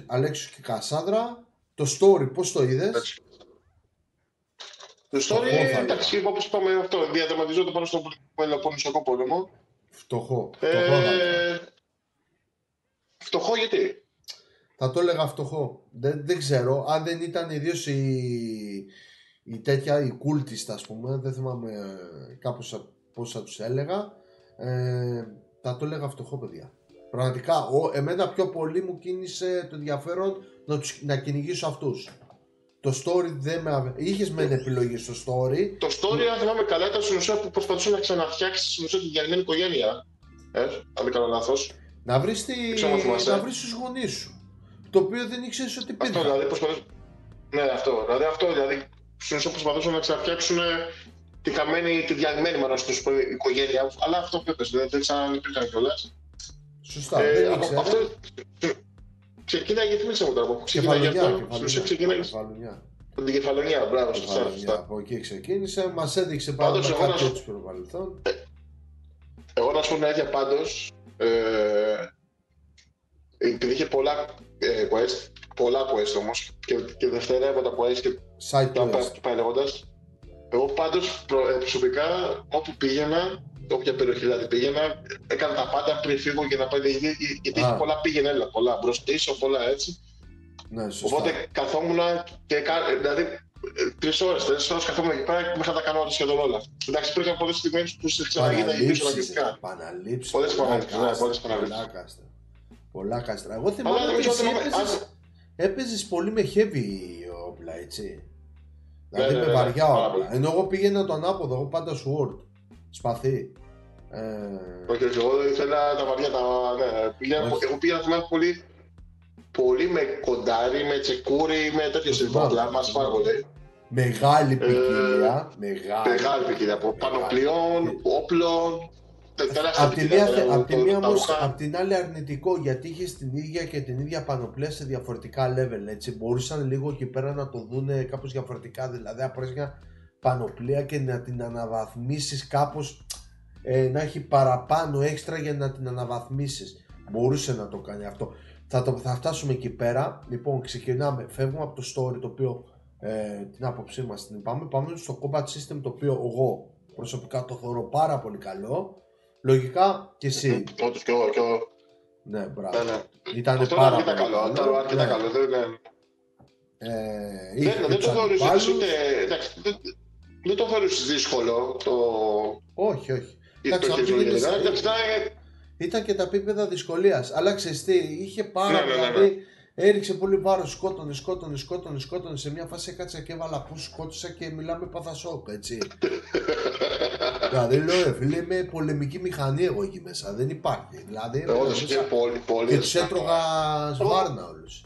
Αλέξιος και Κασάνδρα, το story πώς το είδες? Το story, εντάξει, όπως είπαμε, αυτό διαδραματιζόταν πάνω στον Πελοποννησιακό πόλεμο. Φτωχό. Φτωχό γιατί? Θα το έλεγα φτωχό. Δεν ξέρω. Αν δεν ήταν ιδίως η τέτοια, η κούλτιστα, ας πούμε, δεν θυμάμαι κάπως πώς θα τους έλεγα, θα το έλεγα φτωχό, παιδιά. Πραγματικά, εμένα πιο πολύ μου κίνησε το ενδιαφέρον να κυνηγήσω αυτούς. Το story δεν με... Είχες μεν επιλογή στο story. Το story, αν θυμάμαι καλά, ήταν στην ουσία που προσπαθούσε να ξαναφτιάξει στην ουσία τη διαλυμένη οικογένεια. Αν δεν κάνω λάθος. Να βρεις τους γονείς σου. Το οποίο δεν ήξερες ότι πήγε. Αυτό δηλαδή προσπαθούσαν. Ναι, αυτό. Δηλαδή στην ουσία προσπαθούσαν να ξαναφτιάξουν τη χαμένη, τη διαλυμένη μάλλον στην οικογένεια. Αλλά αυτό που είπες, δεν ξαναυπήρχαν κιόλας. Σωστά. Δεν ήξερε. Αυτό ξεκίναγε, θυμίσαι μου τώρα που ξεκίναγε αυτό. Την Κεφαλονιά, μπράβο, σωστά. Από εκεί ξεκίνησε, μας έδειξε πάνω κάτι έτσι στο παρελθόν. Εγώ να σου πω την αλήθεια πάντως, επειδή είχε πολλά quest όμως και δευτερεύοντα quest και πάει λέγοντας, εγώ πάντως προσωπικά όπου πήγαινα, όποια περιοχή δηλαδή πήγαινα, έκανα τα πάντα πριν φύγω για να πάει, γιατί είχε πολλά πήγαινε έλα, πολλά μπροστίσω, πολλά έτσι. Ναι, οπότε καθόμουν και δηλαδή 3 ώρες καθόμουν εκεί πέρα και μέχρι να τα κάνω σχεδόν όλα. Εντάξει, υπήρχαν πολλές στιγμές που σε ξαναγίναγε πίσω αναγκαστικά. Πολλές επαναλήψεις. Πολλά κάστρα. Εγώ θυμάμαι ότι έπαιζες πολύ με heavy όπλα, έτσι. Δηλαδή με βαριά όπλα. Ενώ εγώ πήγαινα το ανάποδο, εγώ πάντα sword, σπαθί. Όχι, εγώ ήθελα τα βαριά, εγώ πήγαινα πολύ με κοντάρι, με τσεκούρι, με τέτοιο συμβόλαια, μας πάρα πολύ. Μεγάλη ποικιλία. Μεγάλη ποικιλία από πανοπλιών, όπλων. τεράστια ποικιλία. Απ' τη μία όμως, απ' την άλλη αρνητικό, γιατί είχε την ίδια και την ίδια πανοπλία σε διαφορετικά level, έτσι. Μπορούσαν λίγο εκεί πέρα να το δουν κάπως διαφορετικά, δηλαδή απλώς μια πανοπλία και να την αναβαθμίσεις κάπως, να έχει παραπάνω έξτρα για να την αναβαθμίσεις. Μπορούσε να το κάνει αυτό. Θα φτάσουμε εκεί πέρα. Λοιπόν, ξεκινάμε, φεύγουμε από το story, το οποίο την άποψή μας την είπαμε. Πάμε στο combat system, το οποίο εγώ προσωπικά το θεωρώ πάρα πολύ καλό. Λογικά και εσύ. Όντως και εγώ. Ναι, μπράβο. Ναι. Ήταν πάρα πολύ καλό. Αρκετά καλό. Δεν το θεωρείς ούτε... Δεν το θεωρείς δύσκολο το... Όχι. Ήταν και τα επίπεδα δυσκολίας. Αλλά ξέρεις τι, είχε δηλαδή έριξε πολύ βάρος, σκότωνε. Σε μια φάση έκατσα και έβαλα που σκότωσα και μιλάμε παθασόκ, έτσι. Δηλαδή λέω, φίλε, είμαι πολεμική μηχανή εγώ εκεί μέσα. Δεν υπάρχει. Δηλαδή, και τους έτρωγα σβάρνα όλους.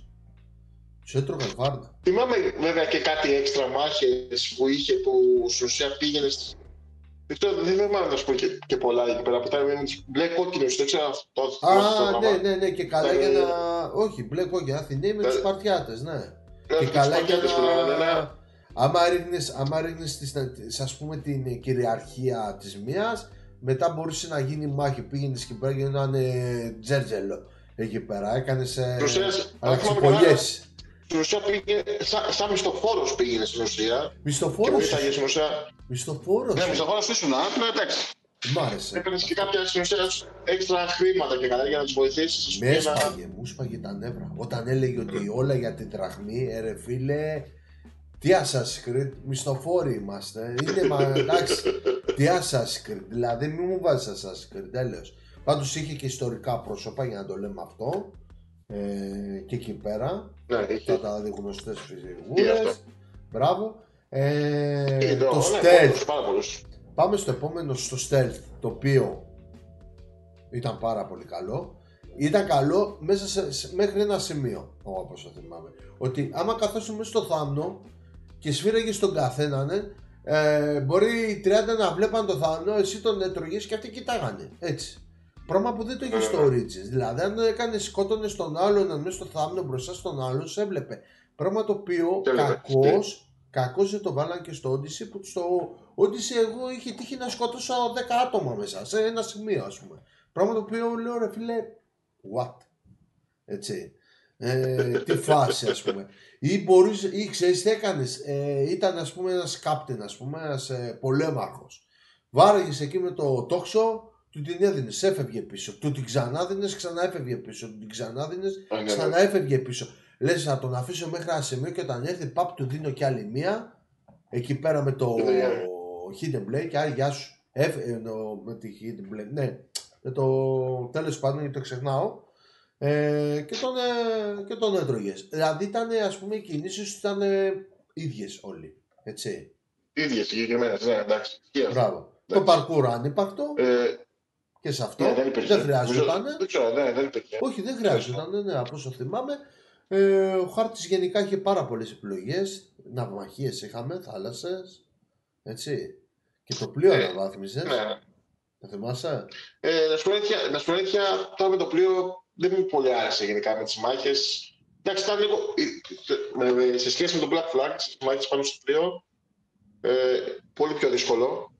Θυμάμαι βέβαια και κάτι έξτρα μάχες που είχε, που στην ουσία πήγαινες. Δεν θυμάμαι να σου πω και πολλά εκεί πέρα. Που ήταν μπλε κόκκινο, δεν ξέρω αυτό. Ναι, και καλά για να. Όχι, μπλε κόκκινο, Αθηναίοι με τους Σπαρτιάτες, ναι. Και καλά για να. Άμα ρίχνεις ας πούμε την κυριαρχία της μίας, μετά μπορούσε να γίνει μάχη. Πήγαινες εκεί πέρα για να είναι τζέρτζελο εκεί πέρα. Έκανες αλλαξιπολιές. Στην ουσία πήγε, σαν μισθοφόρος πήγαινε στην ουσία. Μισθοφόρος. Μισθοφόρος. Ναι, μισθοφόρος ήσουν, εντάξει. Μ' άρεσε. Έπαιρνες και κάποια στην ουσία έξτρα χρήματα και καλά για να τους βοηθήσεις. Μου σπάγε τα νεύρα. Όταν έλεγε ότι όλα για την δραχμή, ρε φίλε, τι Assassin's Creed, μισθοφόροι είμαστε. Εντάξει, τι Assassin's Creed, δηλαδή μην μου βάζεις Assassin's Creed, τέλος. Πάντως είχε και ιστορικά πρόσωπα, για να το λέμε αυτό. Και εκεί πέρα θα τα δει γνωστές φιγούρες. Μπράβο. Το stealth. Πάμε στο επόμενο, στο stealth, το οποίο ήταν πάρα πολύ καλό. Ήταν καλό μέσα μέχρι ένα σημείο, όπως το θυμάμαι. Ότι άμα καθόσουν μέσα στο θάμνο και σφύραγε στον καθέναν, μπορεί οι 30 να βλέπαν το θάμνο, εσύ τον έτρωγες και αυτοί κοιτάγανε. Έτσι. Πράγμα που δεν το είχε στο Origins. Δηλαδή, αν έκανε σκότωνε στον άλλον μέσα στο θάμνο μπροστά στον άλλον, σε έβλεπε. Πράγμα το οποίο κακώς δεν το βάλαν και στο Odyssey, που στο Odyssey εγώ είχε τύχει να σκότωσα 10 άτομα μέσα σε ένα σημείο, ας πούμε. Πράγμα το οποίο λέω, ρε φίλε, what? Έτσι. Τι φάση, ας πούμε. Ή ξέρεις τι έκανες. Ήταν, ας πούμε, ένας captain, ας πούμε, ένας πολέμαρχος. Βάραγες εκεί με το τόξο. Του την έδινες, έφευγε πίσω. Του την ξανάδινες, ξανά έφευγε πίσω. Του την ξανάδινες, ξανά έφευγε πίσω. Λες να τον αφήσω μέχρι ένα σημείο και όταν έρθει, παπ, του δίνω κι άλλη μία. Εκεί πέρα με το Hidden Blade και γεια σου. Με τη Hidden Blade, ναι. Με το τέλος πάντων, γιατί το ξεχνάω. Και τον έτρωγες. Δηλαδή ήταν, ας πούμε, οι κινήσεις ήταν ίδιες όλοι. Έτσι. Ίδιες, συγκεκριμένες, ναι, εντάξει. Μπράβο. Το parkour ανύπαρκτο. Και σε αυτό δεν χρειάζονταν. Δεν υπήρχε. Όχι, δεν χρειάζονταν, ναι, από όσο θυμάμαι. Ο χάρτης γενικά είχε πάρα πολλές επιλογές. Ναυμαχίες είχαμε, θάλασσες. Έτσι. Και το πλοίο αναβάθμιζες. Ναι. Το θυμάσαι? Να σου πω αλήθεια, τώρα με το πλοίο δεν μου πολύ άρεσε γενικά με τις μάχες. Εντάξει, ήταν λίγο. Σε σχέση με το Black Flag, τις μάχες πάνω στο πλοίο, πολύ πιο δύσκολο.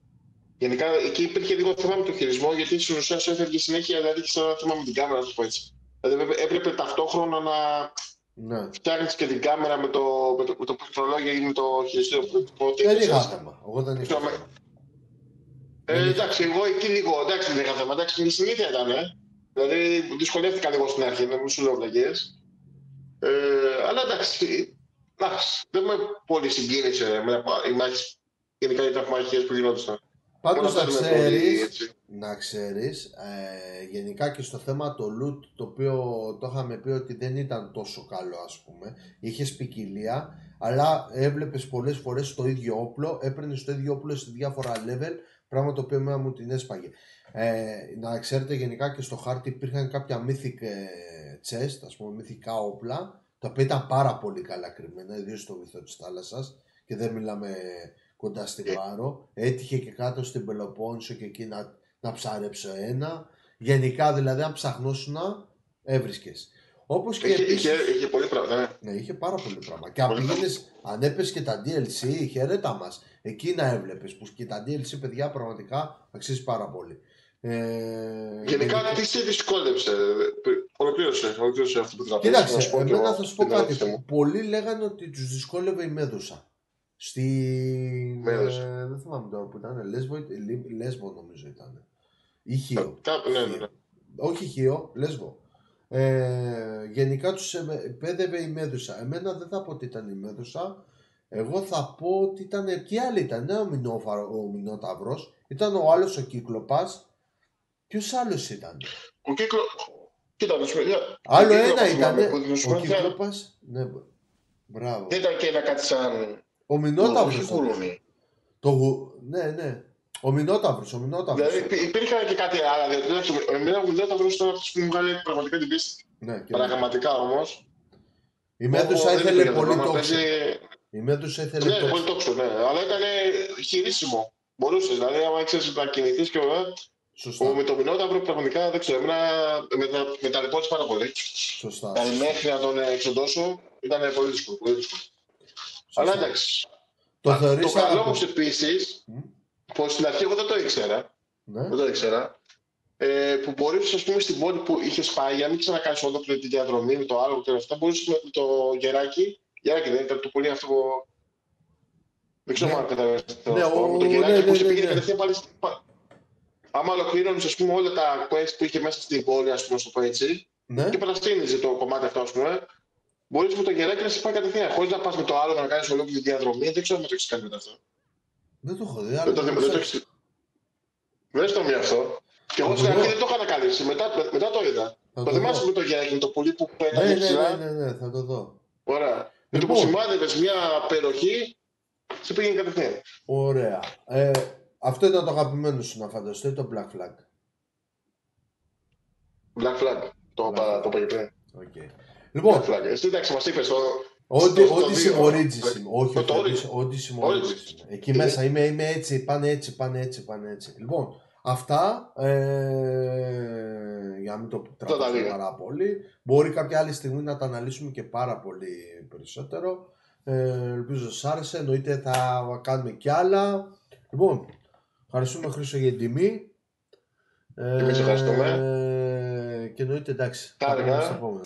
Γενικά εκεί υπήρχε λίγο θέμα με το χειρισμό, γιατί στην ουσία σου έφευγε συνέχεια, δηλαδή είχε ένα θέμα με την κάμερα, να το πω έτσι. Δηλαδή έπρεπε ταυτόχρονα να φτιάχνεις και την κάμερα με το πληκτρολόγιο ή με το χειριστήριο που δεν είχα θέμα. Εγώ δεν είχα θέμα. Εντάξει, εγώ εκεί λίγο, εντάξει, δεν είχα θέμα. Εντάξει, η συνήθεια ήταν. Δηλαδή δυσκολεύτηκα λίγο στην αρχή, μην σου λέω βλαγίες. Αλλά εντάξει, δεν με πολύ συγκίνησε οι μάχες, γενικά οι τραυμάχες που γινόντουσαν. Πάντως να ξέρεις, γενικά και στο θέμα το loot, το οποίο το είχαμε πει ότι δεν ήταν τόσο καλό, ας πούμε. Είχες ποικιλία, αλλά έβλεπες πολλές φορές το ίδιο όπλο, έπαιρνες το ίδιο όπλο σε διάφορα level, πράγμα το οποίο εμένα μου την έσπαγε. Να ξέρετε, γενικά και στο χάρτη υπήρχαν κάποια mythic chest, ας πούμε, μυθικά όπλα, τα οποία ήταν πάρα πολύ καλά κρυμμένα, ιδίως στο βυθό της θάλασσας, και δεν μιλάμε κοντά στην Πάρο. Έτυχε και κάτω στην Πελοπόννησο και εκεί να ψαρέψω ένα. Γενικά δηλαδή, αν ψαχνόσουνα, έβρισκες. Όπως και είχε πολύ πράγμα. Ναι, είχε πάρα πολύ πράγμα. Και αν πήγαινες, αν έπαιζε και τα DLC, χαιρέτα μας. Εκεί να έβλεπες που και τα DLC, παιδιά, πραγματικά αξίζει πάρα πολύ. Γενικά, τι σε δυσκόλεψε? Ολοκλήρωσε αυτό που θα πεις. Κοίταξε, εμένα θα σου πω κάτι. Πολλοί λέγανε ότι τους δυσκόλευε η Μέδουσα. Δεν θυμάμαι τώρα που ήταν. Λέσβο νομίζω ήταν. Ή Χίο. Ναι. Όχι Χίο, Λέσβο. Γενικά τους πέδευε η Μέδουσα. Εμένα δεν θα πω ότι ήταν η Μέδουσα. Εγώ θα πω ότι ήταν και άλλοι ήταν. Ο Μινόταυρος. Ήταν ο άλλος ο Κύκλοπας. Ποιος άλλος ήταν? Ο Κύκλο... Κοίτα, άλλο ένα ήταν. Ο Κύκλοπας. Ναι, μπράβο. Δεν ήταν και ένα κάτι σαν... Ο Μινόταυρος. Ναι. Ο Μινόταυρος. Δηλαδή υπήρχαν και κάτι άλλα. Εμένα ο Μινόταυρος ήταν αυτός που μου βγάλει πραγματικά την πίστη. Ναι, πραγματικά όμως. Η Μέδουσα ήθελε πολύ τόξο. Η Μέδουσα ήθελε τόξο. Ναι, πολύ τόξο, ναι. Αλλά ήταν χειρίσιμο. Μπορούσες, δηλαδή, άμα ξέρεις να κινηθείς και βέβαια. Με το Μινόταυρο πραγματικά δεν ξέρω. Με ταλαιπώρησε πάρα πολύ. Σωστά. Δηλαδή μέχρι να τον εξοντώσω ήταν πολύ δύσκολο. Αλλά εντάξει. Το καλό όμως επίσης, που στην αρχή εγώ δεν το ήξερα. Ναι. Δεν το ήξερα. Που μπορείς, ας πούμε, στην πόλη που είχες πάει, για να μην ξανακάνεις ολόκληρη τη διαδρομή με το άλλο και αυτά, μπορείς με το γεράκι. Γεράκι δεν ήταν το πολύ αυτό που. Δεν ξέρω αν καταλαβαίνεις. Με το γεράκι που σε πήγαινε κατευθείαν πάλι. Άμα ολοκλήρωνες, ας πούμε, όλα τα quest που είχε μέσα στην πόλη, ας πούμε, να το πω έτσι, και παραστήνιζε το κομμάτι αυτό, ας πούμε, μπορείς με το γεράκι να σε πάει κατευθείαν. Χωρίς να πας με το άλλο να κάνεις ολόκληρη τη διαδρομή. Δεν ξέρω αν το έχεις κάνει μετά αυτό. Δεν το έχω δει. Δεν στο μία αυτό. Και εγώ στην αρχή δεν το είχα ανακαλύψει. Μετά το είδα. Το θυμάσαι με το γεράκι, με το πουλί που πέταγε ψηλά. Ναι, θα το δω. Ωραία. Με το που σημάδευες μια περιοχή, σε πήγαινε κατευθείαν. Ωραία. Αυτό ήταν το αγαπημένο σου, να φανταστεί, το Black Flag. Black Flag. Το είπα πριν. Λοιπόν, εσύ εντάξει, μας είπες ό,τι συμμορίτζεις. Ό,τι συμμορίτζεις. Εκεί μέσα είμαι έτσι, πάνε έτσι. Λοιπόν, αυτά, για να μην το τραβήσουμε πάρα πολύ. Μπορεί κάποια άλλη στιγμή να τα αναλύσουμε και πάρα πολύ περισσότερο. Ελπίζω σας άρεσε, εννοείται θα κάνουμε κι άλλα. Λοιπόν, ευχαριστούμε Χρήστο για την τιμή. Εμείς ευχαριστούμε. Και εννοείται εντάξει. Θα πάμε στο επόμενο.